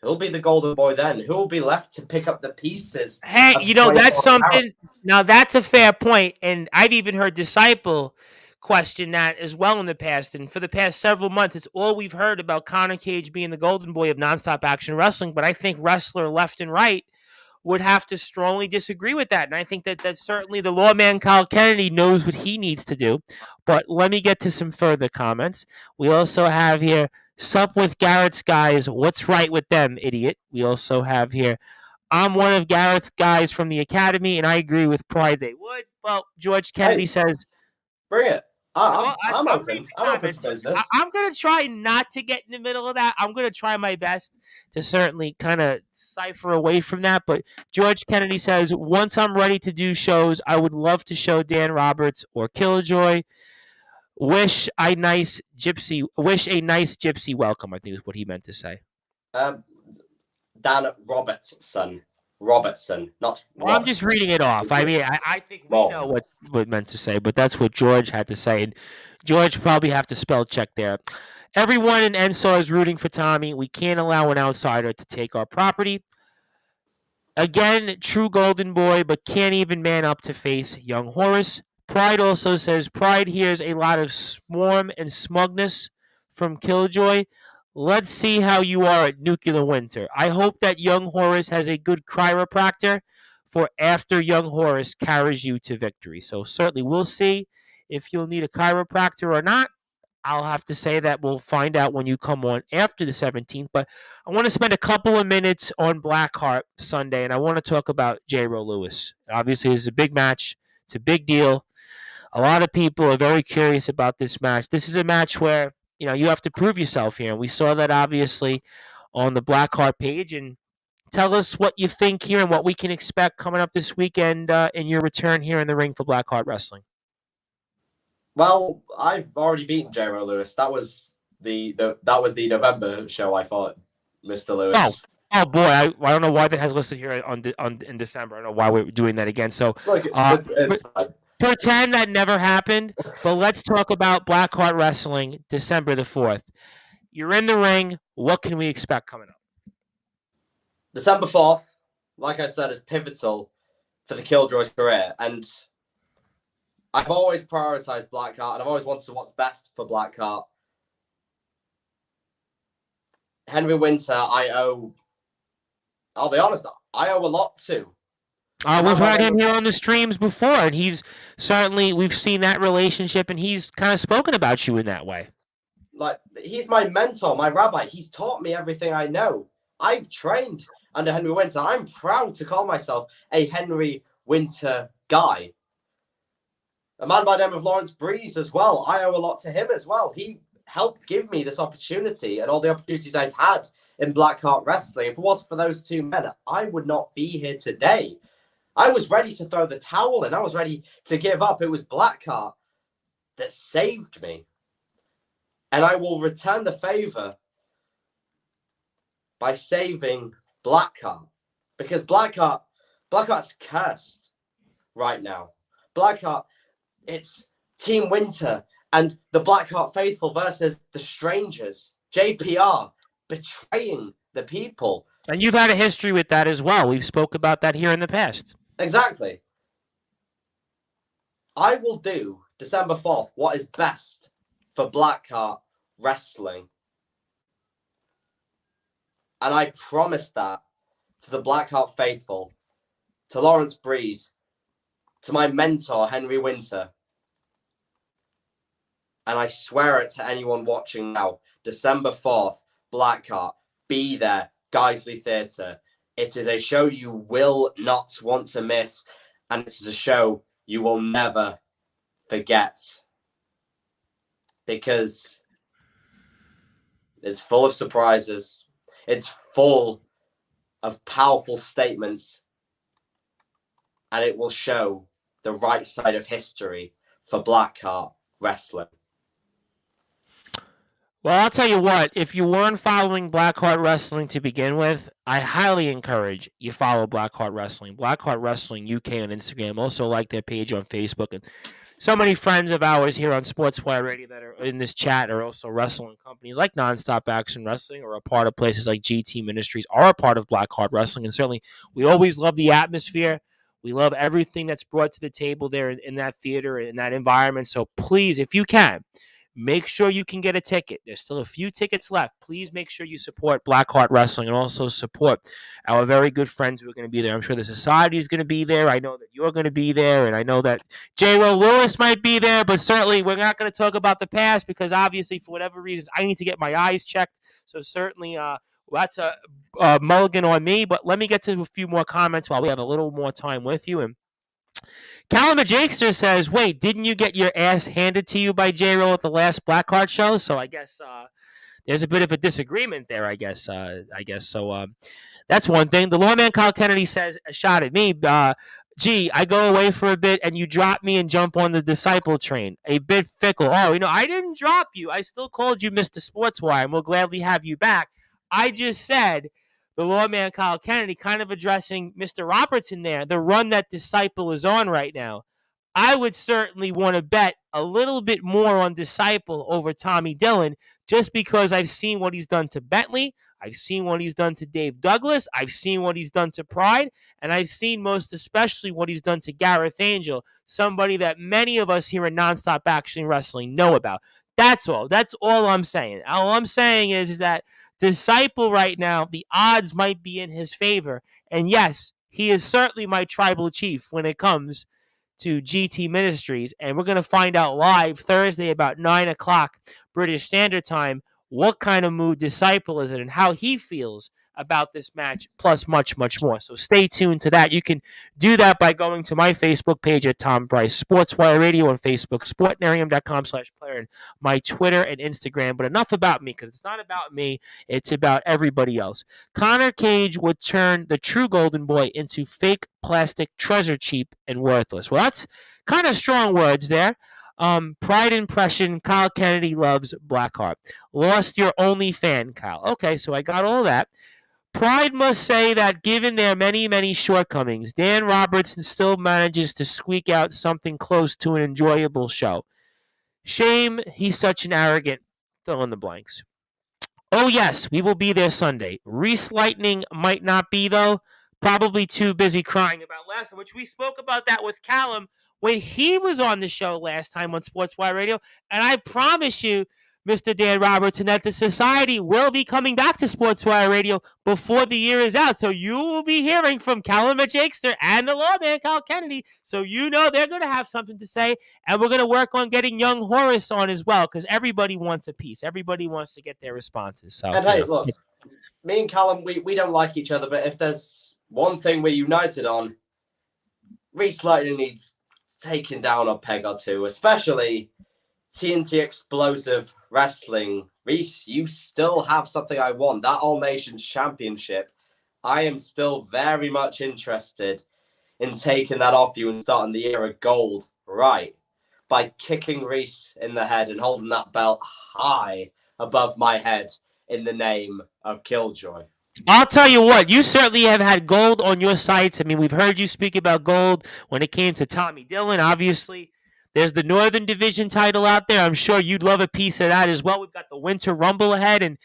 who'll be the golden boy then? Who will be left to pick up the pieces? Hey, that's something. Now, that's a fair point, and I've even heard Disciple question that as well in the past. And for the past several months, it's all we've heard about Conor Cage being the golden boy of nonstop action wrestling. But I think wrestler left and right would have to strongly disagree with that. And I think that certainly the lawman Kyle Kennedy knows what he needs to do. But let me get to some further comments. We also have here, sup with Garrett's guys. What's right with them, idiot? We also have here, I'm one of Gareth's guys from the academy, and I agree with Pride they would. Well, George Kennedy says, bring it. I'm open. I'm open for business. I'm going to try not to get in the middle of that. I'm going to try my best to certainly kind of cipher away from that. But George Kennedy says, once I'm ready to do shows, I would love to show Dan Roberts or Killjoy. Wish a nice gypsy welcome, I think is what he meant to say. Dan Robertson, not. Well, I'm just reading it off. I mean, I think we know what meant to say, but that's what George had to say. And George probably have to spell check there. Everyone in NSAW is rooting for Tommy. We can't allow an outsider to take our property. Again, true golden boy, but can't even man up to face young Horace. Pride also says, Pride hears a lot of swarm and smugness from Killjoy. Let's see how you are at Nuclear Winter. I hope that young Horace has a good chiropractor for after young Horace carries you to victory. So certainly we'll see if you'll need a chiropractor or not. I'll have to say that we'll find out when you come on after the 17th. But I want to spend a couple of minutes on Blackheart Sunday, and I want to talk about J-Ro Lewis. Obviously, this is a big match. It's a big deal. A lot of people are very curious about this match. This is a match where you have to prove yourself here. And we saw that obviously on the Blackheart page. And tell us what you think here and what we can expect coming up this weekend in your return here in the ring for Blackheart Wrestling. Well, I've already beaten J-Ro Lewis. That was the November show, I thought, Mr. Lewis. Oh boy, I don't know why that has listed here in December. I don't know why we're doing that again. So Look, it's fine. Pretend that never happened, but let's talk about Blackheart Wrestling, December the 4th. You're in the ring. What can we expect coming up? December 4th, like I said, is pivotal for the Killjoy's career. And I've always prioritized Blackheart, and I've always wanted what's best for Blackheart. Henry Winter, I'll be honest, I owe a lot to. We've had him here on the streams before, and we've seen that relationship, and he's kind of spoken about you in that way. Like, he's my mentor, my rabbi. He's taught me everything I know. I've trained under Henry Winter. I'm proud to call myself a Henry Winter guy. A man by the name of Lawrence Breeze as well. I owe a lot to him as well. He helped give me this opportunity and all the opportunities I've had in Blackheart Wrestling. If it wasn't for those two men, I would not be here today. I was ready to throw the towel in. I was ready to give up. It was Blackheart that saved me. And I will return the favor by saving Blackheart. Because Blackheart's cursed right now. Blackheart, it's Team Winter and the Blackheart faithful versus the Strangers. JPR betraying the people. And you've had a history with that as well. We've spoke about that here in the past. Exactly. I will do December 4th what is best for Blackheart Wrestling. And I promise that to the Blackheart faithful, to Lawrence Breeze, to my mentor, Henry Winter. And I swear it to anyone watching now, December 4th, Blackheart, be there, Guiseley Theatre. It is a show you will not want to miss, and it is a show you will never forget, because it's full of surprises. It's full of powerful statements, and it will show the right side of history for Blackheart Wrestling. Well, I'll tell you what, if you weren't following Blackheart Wrestling to begin with, I highly encourage you follow Blackheart Wrestling. Blackheart Wrestling UK on Instagram. Also like their page on Facebook. And so many friends of ours here on Sportswire Radio that are in this chat are also wrestling companies like Nonstop Action Wrestling, or a part of places like GT Ministries, are a part of Blackheart Wrestling. And certainly we always love the atmosphere. We love everything that's brought to the table there in that theater, in that environment. So please, if you can, make sure you can get a ticket. There's still a few tickets left. Please make sure you support Blackheart Wrestling, and also support our very good friends who are going to be there. I'm sure the society is going to be there. I know that you're going to be there, and I know that J-Ro Lewis might be there, but certainly we're not going to talk about the past, because obviously for whatever reason I need to get my eyes checked. So certainly that's a mulligan on me. But let me get to a few more comments while we have a little more time with you. And Callum Jakester says, wait, didn't you get your ass handed to you by J-Ro at the last Blackheart show? So I guess there's a bit of a disagreement there, I guess. So that's one thing. The lawman Kyle Kennedy says, a shot at me. Gee, I go away for a bit and you drop me and jump on the disciple train. A bit fickle. Oh, I didn't drop you. I still called you Mr. Sportswire, and we'll gladly have you back. I just said, the lawman Kyle Kennedy, kind of addressing Mr. Robertson there, the run that Disciple is on right now. I would certainly want to bet a little bit more on Disciple over Tommy Dillon, just because I've seen what he's done to Bentley. I've seen what he's done to Dave Douglas. I've seen what he's done to Pride. And I've seen most especially what he's done to Gareth Angel, somebody that many of us here in Nonstop Action Wrestling know about. That's all. That's all I'm saying. All I'm saying is that Disciple right now, the odds might be in his favor. And yes, he is certainly my tribal chief when it comes to GT Ministries. And we're going to find out live Thursday about 9 o'clock British Standard Time what kind of mood Disciple is in and how he feels about this match, plus much, much more. So stay tuned to that. You can do that by going to my Facebook page at Tom Price Sportswire Radio on Facebook, sportnarium.com/player, and my Twitter and Instagram. But enough about me, because it's not about me. It's about everybody else. Connor Cage would turn the true Golden Boy into fake plastic treasure, cheap and worthless. Well, that's kind of strong words there. Pride impression, Kyle Kennedy loves Blackheart. Lost your only fan, Kyle. Okay, so I got all that. Pride must say that given their many, many shortcomings, Dan Robertson still manages to squeak out something close to an enjoyable show. Shame he's such an arrogant fill in the blanks. Oh, yes, we will be there Sunday. Reese Lightning might not be, though. Probably too busy crying about last time, which we spoke about that with Callum when he was on the show last time on Sportswire Radio. And I promise you, Mr. Dan Robertson, that the society will be coming back to Sportswire Radio before the year is out. So you will be hearing from Callum Jakester and the lawman, Kyle Kennedy. So they're going to have something to say. And we're going to work on getting young Horace on as well, because everybody wants a piece. Everybody wants to get their responses. So, and hey, look, me and Callum, we don't like each other, but if there's one thing we're united on, Reese Lightning needs taken down a peg or two, especially TNT Explosive Wrestling. Reese, you still have something I want, that All Nations Championship. I am still very much interested in taking that off you and starting the era gold right by kicking Reese in the head and holding that belt high above my head in the name of Killjoy. I'll tell you what, you certainly have had gold on your sites. I mean, we've heard you speak about gold when it came to Tommy Dillon. Obviously, there's the Northern Division title out there. I'm sure you'd love a piece of that as well. We've got the Winter Rumble ahead, and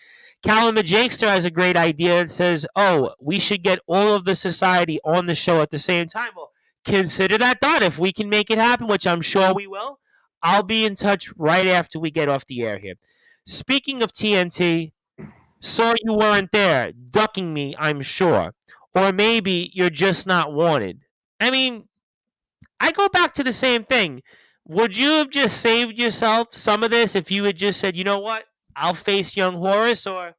Callum Jakester has a great idea. It says, we should get all of the society on the show at the same time. Well, consider that done. If we can make it happen, which I'm sure we will, I'll be in touch right after we get off the air here. Speaking of TNT, saw you weren't there, ducking me, I'm sure. Or maybe you're just not wanted. I mean, I go back to the same thing. Would you have just saved yourself some of this if you had just said, you know what, I'll face young Horace, or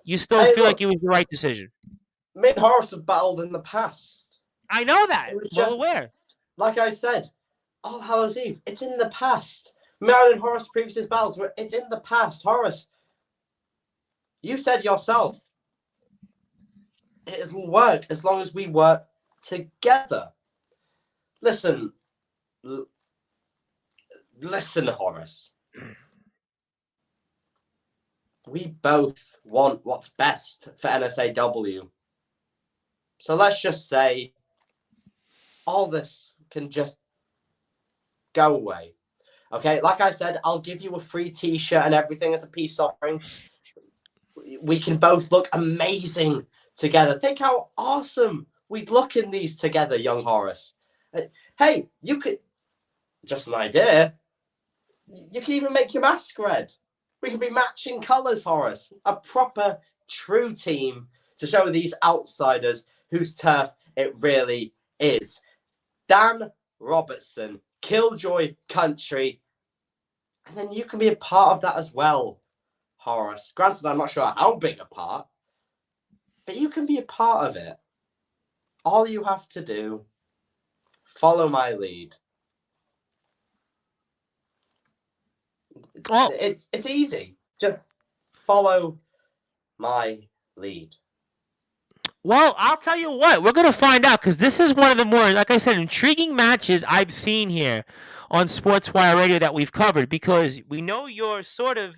you still feel like it was the right decision? Me and Horace have battled in the past. I know that. Well aware. like I said, All Hallows Eve, it's in the past. Marilyn Horace previous battles, it's in the past. Horace, you said yourself, it'll work as long as we work together. Listen, listen, Horace. We both want what's best for NSAW. So let's just say all this can just go away. Okay, like I said, I'll give you a free t-shirt and everything as a peace offering. We can both look amazing together. Think how awesome we'd look in these together, young Horace. Hey, you could, just an idea, you could even make your mask red. We could be matching colours, Horace. A proper, true team to show these outsiders whose turf it really is. Dan Robertson, Killjoy Country. And then you can be a part of that as well, Horace. Granted, I'm not sure how big a part, but you can be a part of it. All you have to do, follow my lead. Well, it's easy. Just follow my lead. Well, I'll tell you what, we're going to find out because this is one of the more, like I said, intriguing matches I've seen here on Sportswire Radio that we've covered because we know your sort of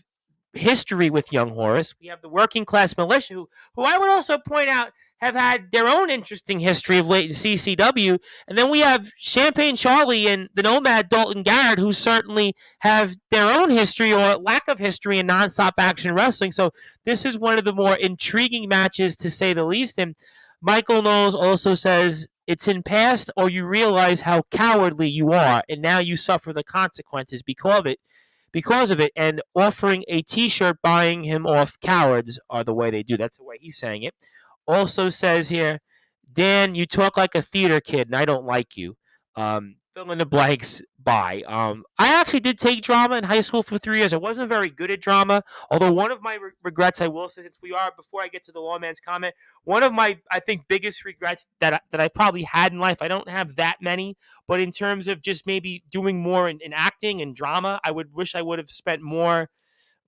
history with young Horace. We have the working class militia, who I would also point out have had their own interesting history of late in CCW. And then we have Champagne Charlie and the Nomad Dalton Garrett, who certainly have their own history or lack of history in nonstop action wrestling. So this is one of the more intriguing matches, to say the least. And Michael Knowles also says it's in past, or you realize how cowardly you are, and now you suffer the consequences because of it, and offering a t-shirt buying him off cowards are the way they do. That's the way he's saying it. Also says here, Dan, you talk like a theater kid, and I don't like you. Fill in the blanks. Bye. I actually did take drama in high school for 3 years. I wasn't very good at drama, although one of my regrets, I will say, since we are, before I get to the lawman's comment, one of my, I think, biggest regrets that I probably had in life, I don't have that many, but in terms of just maybe doing more in acting and drama, I would wish I would have spent more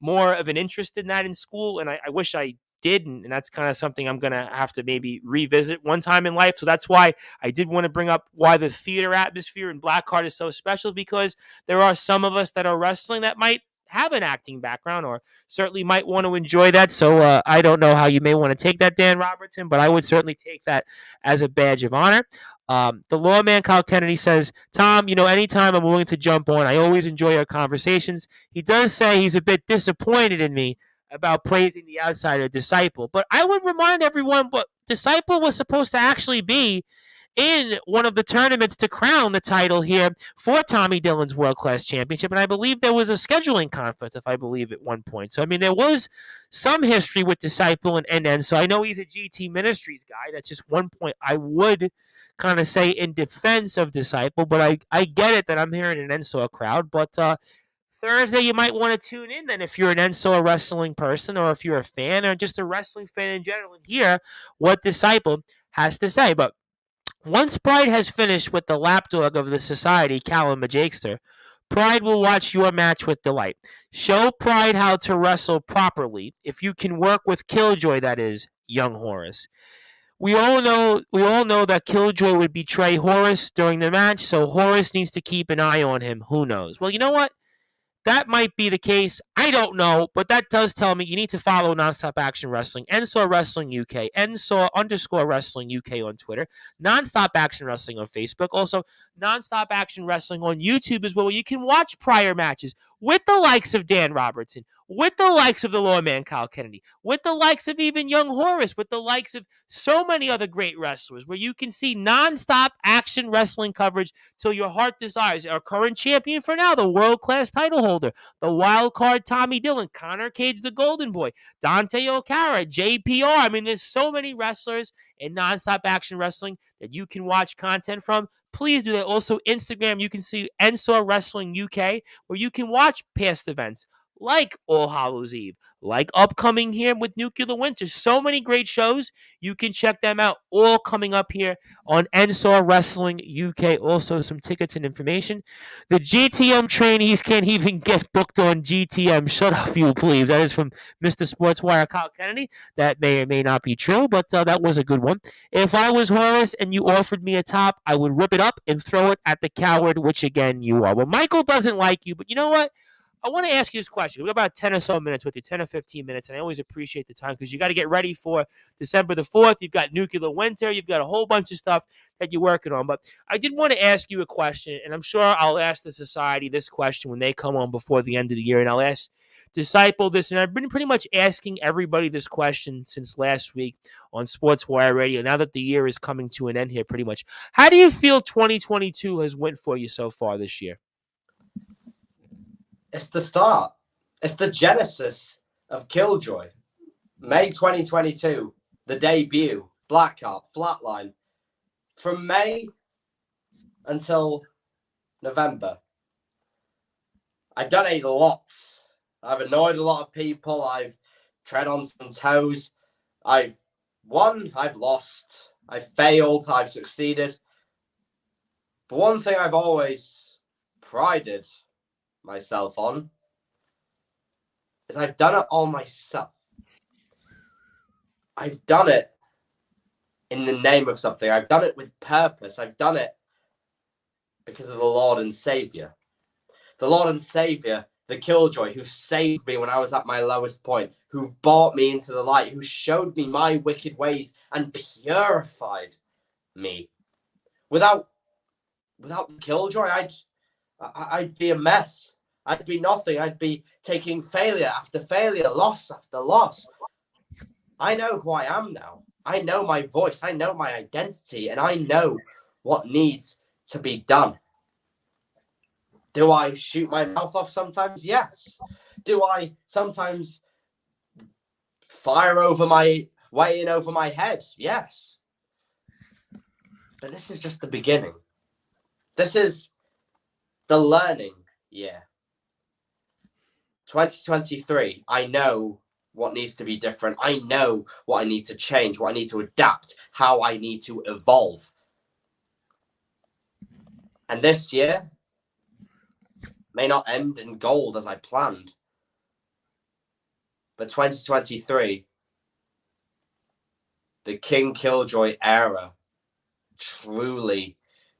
of an interest in that in school, and I wish I did, and that's kind of something I'm going to have to maybe revisit one time in life. So that's why I did want to bring up why the theater atmosphere in Blackheart is so special, because there are some of us that are wrestling that might have an acting background or certainly might want to enjoy that. So I don't know how you may want to take that, Dan Robertson, but I would certainly take that as a badge of honor. The lawman Kyle Kennedy says, Tom, anytime I'm willing to jump on, I always enjoy our conversations. He does say he's a bit disappointed in me about praising the outsider Disciple, but I would remind everyone what Disciple was supposed to actually be in one of the tournaments to crown the title here for Tommy Dillon's World Class Championship. And I believe there was a scheduling conflict, if I believe, at one point. So, I mean, there was some history with Disciple and NN. So I know he's a GT Ministries guy. That's just one point I would kind of say in defense of Disciple. But I get it that I'm hearing an NSOA crowd. But Thursday, you might want to tune in then if you're an NSOA wrestling person or if you're a fan or just a wrestling fan in general and hear what Disciple has to say. But once Pride has finished with the lapdog of the society, Callum Majakester, Pride will watch your match with delight. Show Pride how to wrestle properly. If you can work with Killjoy, that is, young Horace. We all know that Killjoy would betray Horace during the match, so Horace needs to keep an eye on him. Who knows? Well, you know what? That might be the case. I don't know, but that does tell me you need to follow Nonstop Action Wrestling, NSAW Wrestling UK, NSAW_Wrestling UK on Twitter, Nonstop Action Wrestling on Facebook, also Nonstop Action Wrestling on YouTube as well, where you can watch prior matches with the likes of Dan Robertson, with the likes of the lawman Kyle Kennedy, with the likes of even young Horace, with the likes of so many other great wrestlers, where you can see nonstop action wrestling coverage till your heart desires. Our current champion for now, the world-class title holder, the wild card Tommy Dillon, Connor Cage, the Golden Boy, Dante Okara, JPR. I mean, there's so many wrestlers in nonstop action wrestling that you can watch content from. Please do that. Also, Instagram, you can see NSAW Wrestling UK, where you can watch past events, like All Hallows Eve, like upcoming here with Nuclear Winter. So many great shows. You can check them out, all coming up here on NSAW Wrestling UK. Also, some tickets and information. The GTM trainees can't even get booked on GTM. Shut up, you please. That is from Mr. Sportswire Kyle Kennedy. That may or may not be true, but that was a good one. If I was Horace and you offered me a top, I would rip it up and throw it at the coward, which again you are. Well, Michael doesn't like you, but you know what? I want to ask you this question. We have about 10 or so minutes with you, 10 or 15 minutes, and I always appreciate the time because you got to get ready for December the 4th. You've got Nuclear Winter. You've got a whole bunch of stuff that you're working on. But I did want to ask you a question, and I'm sure I'll ask the society this question when they come on before the end of the year, and I'll ask Disciple this, and I've been pretty much asking everybody this question since last week on Sportswire Radio, now that the year is coming to an end here pretty much. How do you feel 2022 has went for you so far this year? It's the start. It's the genesis of Killjoy. May 2022, the debut, Blackheart, Flatline. From May until November, I've done a lot. I've annoyed a lot of people. I've tread on some toes. I've won. I've lost. I've failed. I've succeeded. But one thing I've always prided myself on is I've done it all myself. I've done it in the name of something. I've done it with purpose. I've done it because of the Lord and Savior. The Lord and Savior, the Killjoy, who saved me when I was at my lowest point, who brought me into the light, who showed me my wicked ways and purified me. Without the Killjoy, I'd be a mess. I'd be nothing. I'd be taking failure after failure, loss after loss. I know who I am now. I know my voice. I know my identity. And I know what needs to be done. Do I shoot my mouth off sometimes? Yes. Do I sometimes fire over my way in over my head? Yes. But this is just the beginning. This is the learning year. 2023, I know what needs to be different. I know what I need to change, what I need to adapt, how I need to evolve. And this year may not end in gold as I planned. But 2023, the King Killjoy era truly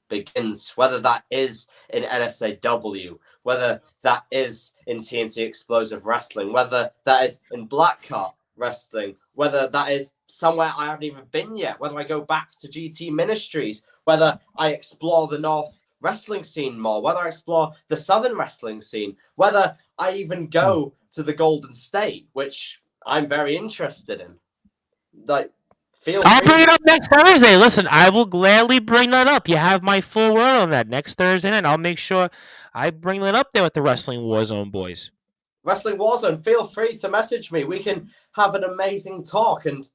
begins, whether that is in NSAW, whether that is in TNT Explosive Wrestling, whether that is in Blackheart Wrestling, whether that is somewhere I haven't even been yet, whether I go back to GT Ministries, whether I explore the North wrestling scene more, whether I explore the Southern wrestling scene, whether I even go to the Golden State, which I'm very interested in. Like, I'll bring it up next Thursday. Listen, I will gladly bring that up. You have my full word on that next Thursday night. I'll make sure I bring that up there with the Wrestling Warzone boys. Wrestling Warzone, feel free to message me. We can have an amazing talk, and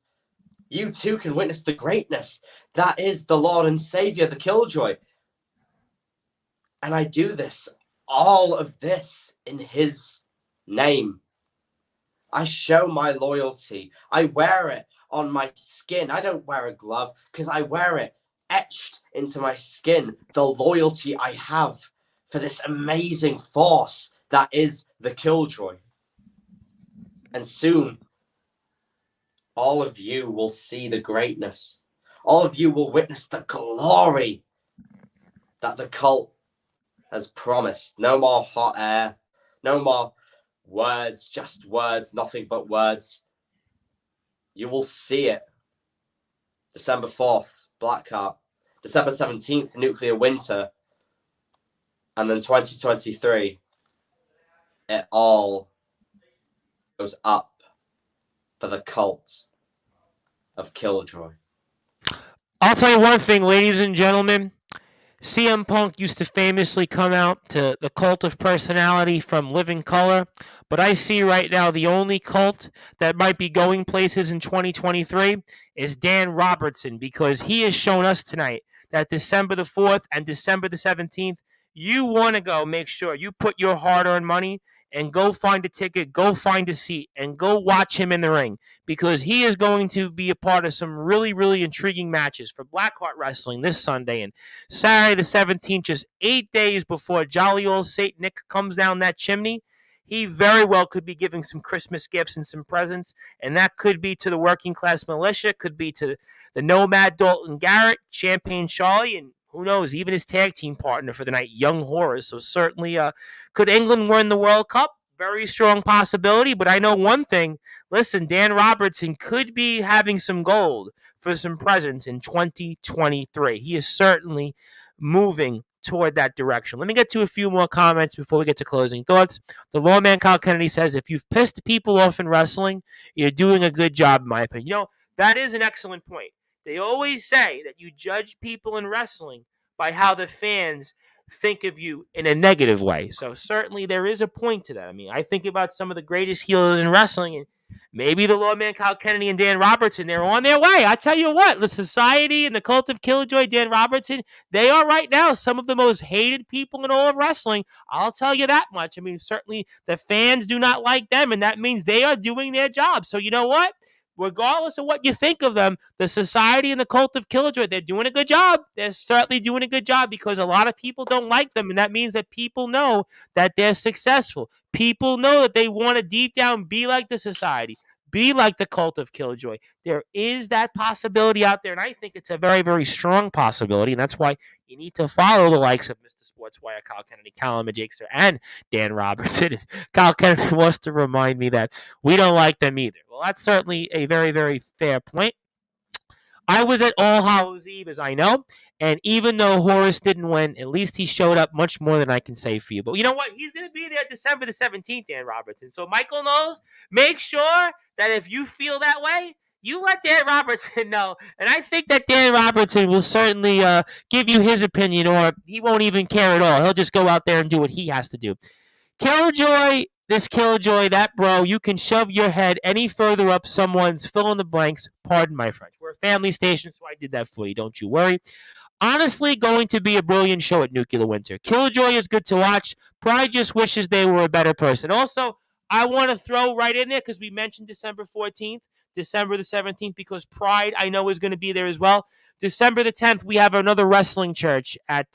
you too can witness the greatness that is the Lord and Savior, the Killjoy. And I do this, all of this, in His name. I show my loyalty. I wear it on my skin. I don't wear a glove because I wear it etched into my skin. The loyalty I have for this amazing force that is the Killjoy. And soon, all of you will see the greatness. All of you will witness the glory that the cult has promised. No more hot air. No more words, just words, nothing but words. You will see it. December 4th, Blackheart. December 17th, Nuclear Winter. And then 2023, it all goes up for the cult of Killjoy. I'll tell you one thing, ladies and gentlemen. CM Punk used to famously come out to the cult of personality from Living Color, but I see right now the only cult that might be going places in 2023 is Dan Robertson, because he has shown us tonight that December the 4th and December the 17th, you want to go make sure you put your hard-earned money and go find a ticket, go find a seat, and go watch him in the ring because he is going to be a part of some really, really intriguing matches for Blackheart Wrestling this Sunday and Saturday the 17th, just 8 days before jolly old Saint Nick comes down that chimney. He very well could be giving some Christmas gifts and some presents, and that could be to the working class militia, could be to the Nomad Dalton Garrett, Champagne Charlie, and who knows, even his tag team partner for the night, Young Horrors. So certainly, could England win the World Cup? Very strong possibility, but I know one thing. Listen, Dan Robertson could be having some gold for some presents in 2023. He is certainly moving toward that direction. Let me get to a few more comments before we get to closing thoughts. The lawman Kyle Kennedy says, if you've pissed people off in wrestling, you're doing a good job, in my opinion. You know, that is an excellent point. They always say that you judge people in wrestling by how the fans think of you in a negative way. So certainly there is a point to that. I mean, I think about some of the greatest healers in wrestling, and maybe the lawman Kyle Kennedy and Dan Robertson, they're on their way. I tell you what, the Society and the Cult of Killjoy, Dan Robertson, they are right now some of the most hated people in all of wrestling. I'll tell you that much. I mean, certainly the fans do not like them, and that means they are doing their job. So you know what? Regardless of what you think of them, the Society and the Cult of Killjoy, they're doing a good job. They're certainly doing a good job because a lot of people don't like them, and that means that people know that they're successful. People know that they want to deep down be like the Society, be like the Cult of Killjoy. There is that possibility out there, and I think it's a very, very strong possibility, and that's why you need to follow the likes of Mr. Sportzwire, Kyle Kennedy, Callum Jakester, and Dan Robertson. Kyle Kennedy wants to remind me that we don't like them either. Well, that's certainly a very, very fair point. I was at All Hallows Eve, as I know, and even though Horace didn't win, at least he showed up much more than I can say for you. But you know what? He's going to be there December the 17th, Dan Robertson. So Michael knows, make sure that if you feel that way, you let Dan Robertson know. And I think that Dan Robertson will certainly give you his opinion, or he won't even care at all. He'll just go out there and do what he has to do. Killjoy, this Killjoy, that bro, you can shove your head any further up someone's fill in the blanks. Pardon my French. We're a family station, so I did that for you. Don't you worry. Honestly, going to be a brilliant show at Nuclear Winter. Killjoy is good to watch. Pride just wishes they were a better person. Also, I want to throw right in there because we mentioned December 14th, December the 17th, because Pride, I know, is going to be there as well. December the 10th, we have another wrestling church at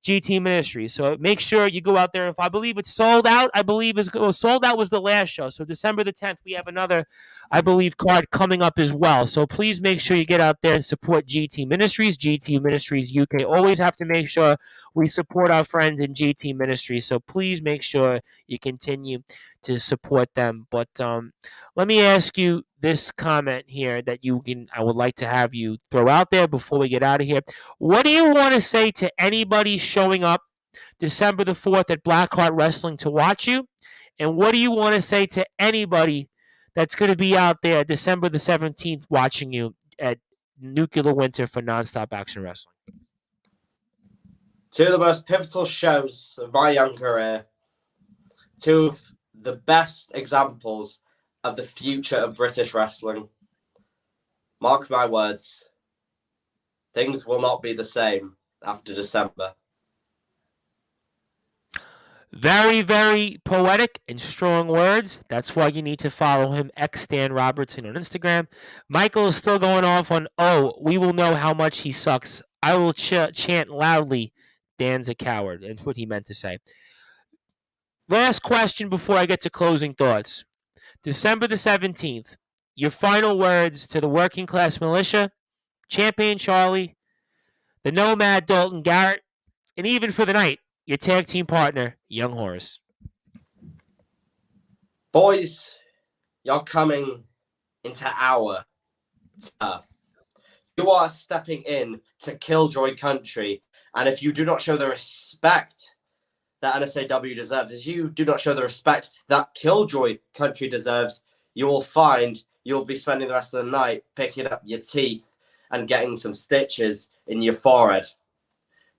GT Ministries. So make sure you go out there. If I believe it's sold out, sold out was the last show. So December the 10th, we have another, I believe, card coming up as well. So please make sure you get out there and support GT Ministries, GT Ministries UK. Always have to make sure we support our friends in GT Ministries. So please make sure you continue to support them. But let me ask you this comment here that I would like to have you throw out there before we get out of here. What do you want to say to anybody showing up December the 4th at Blackheart Wrestling to watch you? And what do you want to say to anybody that's going to be out there December the 17th watching you at Nuclear Winter for Nonstop Action Wrestling? Two of the most pivotal shows of my young career. Two of the best examples of the future of British wrestling. Mark my words. Things will not be the same after December. Very, very poetic and strong words. That's why you need to follow him, Dan Robertson, on Instagram. Michael is still going off on, we will know how much he sucks. I will chant loudly, Dan's a coward. That's what he meant to say. Last question before I get to closing thoughts. December the 17th, your final words to the working class militia, Champion Charlie, the Nomad Dalton Garrett, and even for the night, your tag team partner, Young Horrors. Boys, you're coming into our turf. You are stepping in to Killjoy country, and if you do not show the respect that NSAW deserves, if you do not show the respect that Killjoy country deserves, you will find you'll be spending the rest of the night picking up your teeth and getting some stitches in your forehead.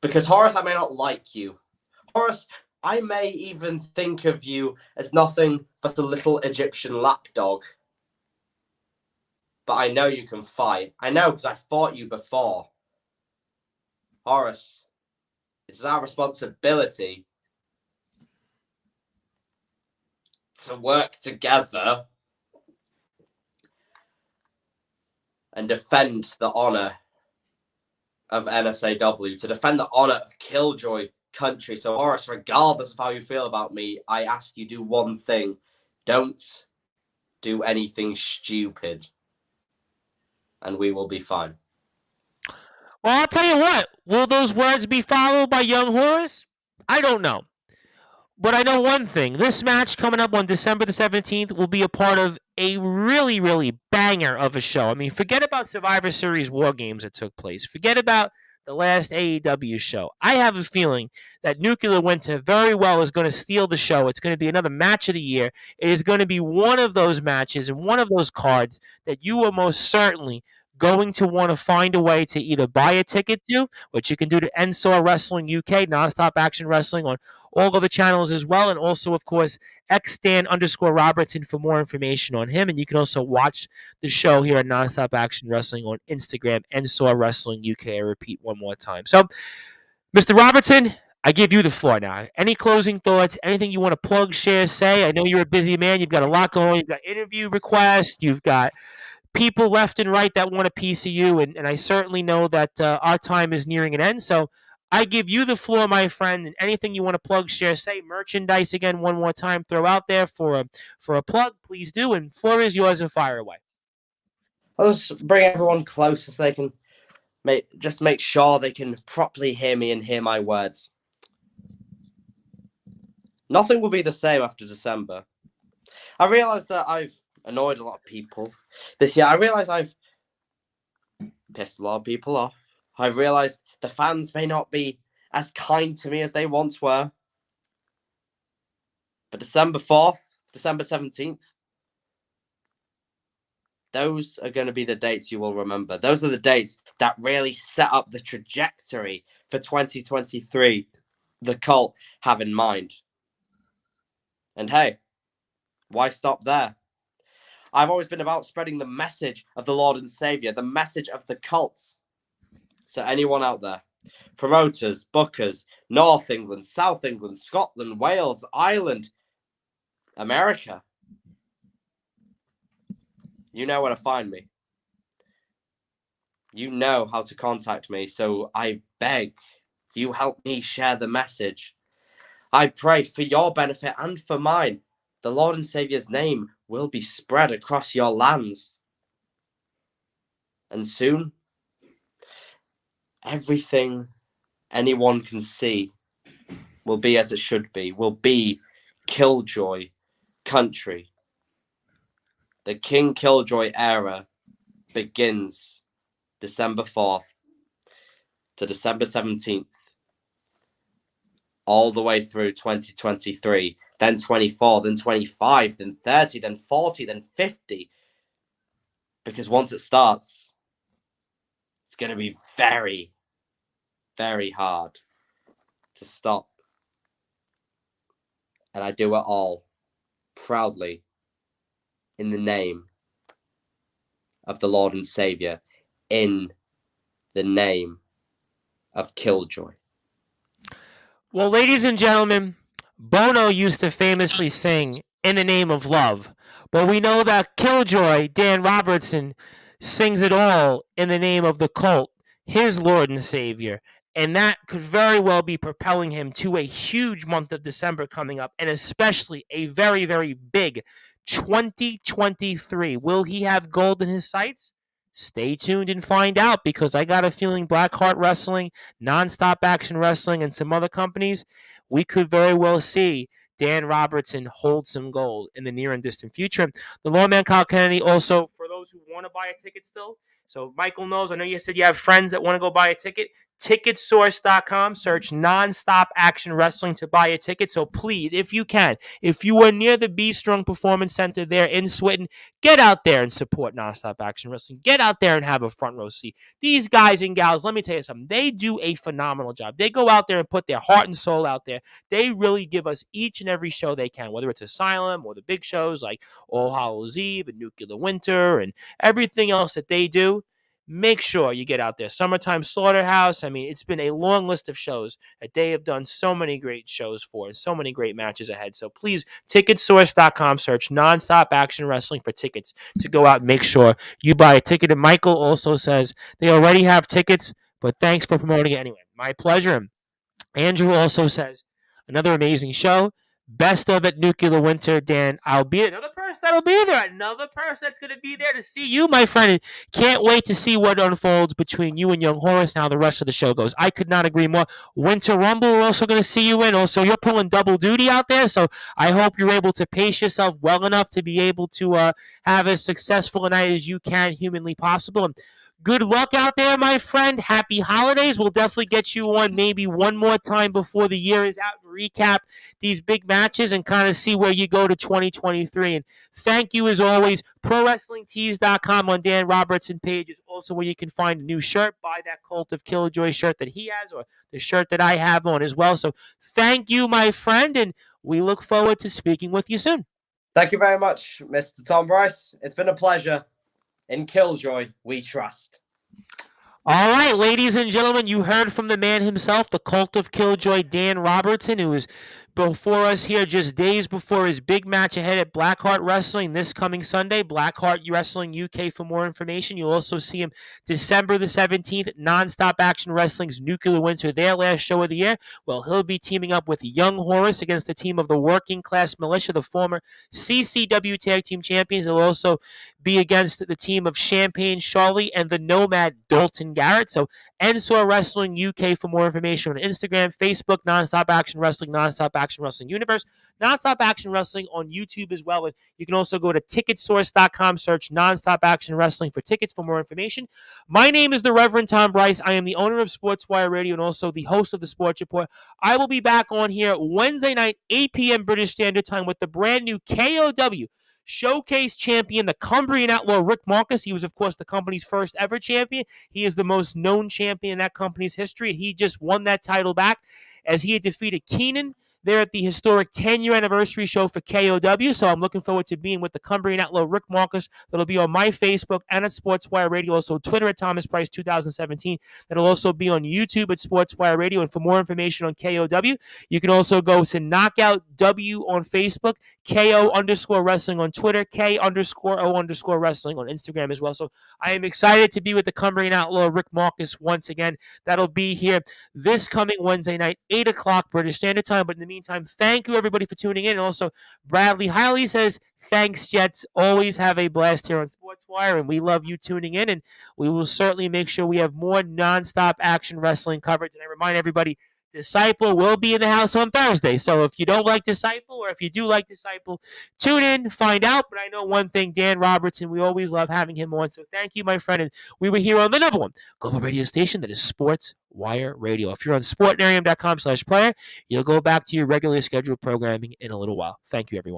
Because Horace, I may not like you. Horace, I may even think of you as nothing but a little Egyptian lapdog. But I know you can fight. I know because I fought you before. Horace, it is our responsibility to work together and defend the honor of NSAW, to defend the honor of Killjoy country. So, Horace, regardless of how you feel about me, I ask you do one thing. Don't do anything stupid. And we will be fine. Well, I'll tell you what. Will those words be followed by young Horace? I don't know. But I know one thing. This match coming up on December the 17th will be a part of a really, really banger of a show. I mean, forget about Survivor Series War Games that took place. Forget about the last AEW show. I have a feeling that Nuclear Winter very well is going to steal the show. It's going to be another match of the year. It is going to be one of those matches and one of those cards that you are most certainly going to want to find a way to either buy a ticket to, which you can do to NSOR Wrestling UK, Nonstop Action Wrestling on all of the channels as well, and also, of course, xstan_Robertson for more information on him. And you can also watch the show here at Nonstop Action Wrestling on Instagram, NSOR Wrestling UK. I repeat one more time. So, Mr. Robertson, I give you the floor now. Any closing thoughts? Anything you want to plug, share, say? I know you're a busy man. You've got a lot going on. You've got interview requests. You've got people left and right that want a piece of you, and I certainly know that our time is nearing an end. So I give you the floor, my friend, and anything you want to plug, share, say, merchandise again one more time, throw out there for a plug, please do. And floor is yours, and fire away. I'll just bring everyone close so they can make sure they can properly hear me and hear my words. Nothing will be the same after December. I realize that I've annoyed a lot of people this year. I realize I've pissed a lot of people off. I've realized the fans may not be as kind to me as they once were. But December 4th, December 17th, those are going to be the dates you will remember. Those are the dates that really set up the trajectory for 2023 the Cult have in mind. And hey, why stop there? I've always been about spreading the message of the Lord and Savior, the message of the Cult. So anyone out there, promoters, bookers, North England, South England, Scotland, Wales, Ireland, America, you know where to find me. You know how to contact me. So I beg you help me share the message. I pray for your benefit and for mine. The Lord and Savior's name will be spread across your lands. And soon, everything anyone can see will be as it should be, will be Killjoy country. The King Killjoy era begins December 4th to December 17th, all the way through 2023, then 24, then 25, then 30, then 40, then 50. Because once it starts, it's going to be very, very hard to stop. And I do it all proudly in the name of the Lord and Savior, in the name of Killjoy. Well, ladies and gentlemen, Bono used to famously sing "In the Name of Love," but we know that Killjoy, Dan Robertson, sings it all in the name of the Cult, his Lord and Savior. And that could very well be propelling him to a huge month of December coming up, and especially a very, very big 2023. Will he have gold in his sights? Stay tuned and find out, because I got a feeling Blackheart Wrestling, Nonstop Action Wrestling, and some other companies, we could very well see Dan Robertson hold some gold in the near and distant future. The Lawman Kyle Kennedy, also, for those who want to buy a ticket still, so Michael knows, I know you said you have friends that want to go buy a ticket. Ticketsource.com, search Nonstop Action Wrestling to buy a ticket. So please, if you can, if you are near the Be Strong Performance Center there in Switten, get out there and support Nonstop Action Wrestling. Get out there and have a front row seat. These guys and gals, let me tell you something, they do a phenomenal job. They go out there and put their heart and soul out there. They really give us each and every show they can, whether it's Asylum or the big shows like All Hallows Eve and Nuclear Winter and everything else that they do. make sure you get out there. Summertime Slaughterhouse. I mean, it's been a long list of shows that they have done so many great shows for and so many great matches ahead. So please, ticketsource.com, search Nonstop Action Wrestling for tickets to go out and make sure you buy a ticket. And Michael also says they already have tickets, but thanks for promoting it anyway. My pleasure. Andrew also says, another amazing show. Best of at Nuclear Winter, Dan. I'll be another person that'll be there. Another person that's going to be there to see you, my friend. And can't wait to see what unfolds between you and Young Horace and how the rest of the show goes. I could not agree more. Winter Rumble, we're also going to see you in. Also, you're pulling double duty out there, so I hope you're able to pace yourself well enough to be able to have as successful a night as you can humanly possible. And good luck out there, my friend. Happy holidays. We'll definitely get you on maybe one more time before the year is out and recap these big matches and kind of see where you go to 2023. And thank you as always. ProWrestlingTees.com on Dan Robertson page is also where you can find a new shirt. Buy that Cult of Killjoy shirt that he has or the shirt that I have on as well. So thank you, my friend, and we look forward to speaking with you soon. Thank you very much, Mr. Tom Bryce. It's been a pleasure. In Killjoy, we trust. All right, ladies and gentlemen, you heard from the man himself, the Cult of Killjoy, Dan Robertson, who is before us here just days before his big match ahead at Blackheart Wrestling this coming Sunday. Blackheart Wrestling UK for more information. You'll also see him December the 17th, Nonstop Action Wrestling's Nuclear Winter, their last show of the year. Well, he'll be teaming up with Young Horace against the team of the Working Class Militia, the former CCW Tag Team Champions. He'll also be against the team of Champagne Charlie and the Nomad Dalton Garrett. So Ensor Wrestling UK for more information on Instagram, Facebook, Nonstop Action Wrestling, Nonstop Action Wrestling Universe, Nonstop Action Wrestling on YouTube as well. And you can also go to ticketsource.com, search Nonstop Action Wrestling for tickets for more information. My name is the Reverend Tom Bryce. I am the owner of Sportswire Radio and also the host of the Sports Report. I will be back on here Wednesday night, 8 p.m. British Standard Time with the brand new KOW Showcase champion, the Cumbrian Outlaw Rick Marcus. He was, of course, the company's first ever champion. He is the most known champion in that company's history. He just won that title back as he had defeated Keenan there at the historic 10-year anniversary show for KOW. So I'm looking forward to being with the Cumbrian Outlaw Rick Marcus. That'll be on my Facebook and at Sportswire Radio. Also Twitter at Thomas Price 2017. That'll also be on YouTube at Sportswire Radio. And for more information on KOW, you can also go to Knockout W on Facebook, KO_wrestling on Twitter, K_O_wrestling on Instagram as well. So I am excited to be with the Cumbrian Outlaw Rick Marcus once again. That'll be here this coming Wednesday night, 8 o'clock British Standard Time. But in the meantime, thank you everybody for tuning in. And also, Bradley Hiley says, thanks, Jets. Always have a blast here on Sportswire, and we love you tuning in. And we will certainly make sure we have more nonstop action wrestling coverage. And I remind everybody, Disciple will be in the house on Thursday. So if you don't like Disciple, or if you do like Disciple, tune in, find out. But I know one thing, Dan Robertson, we always love having him on. So thank you, my friend. And we were here on the number one global radio station that is Sportswire Radio. If you're on sportnarium.com/player, you'll go back to your regularly scheduled programming in a little while. Thank you, everyone.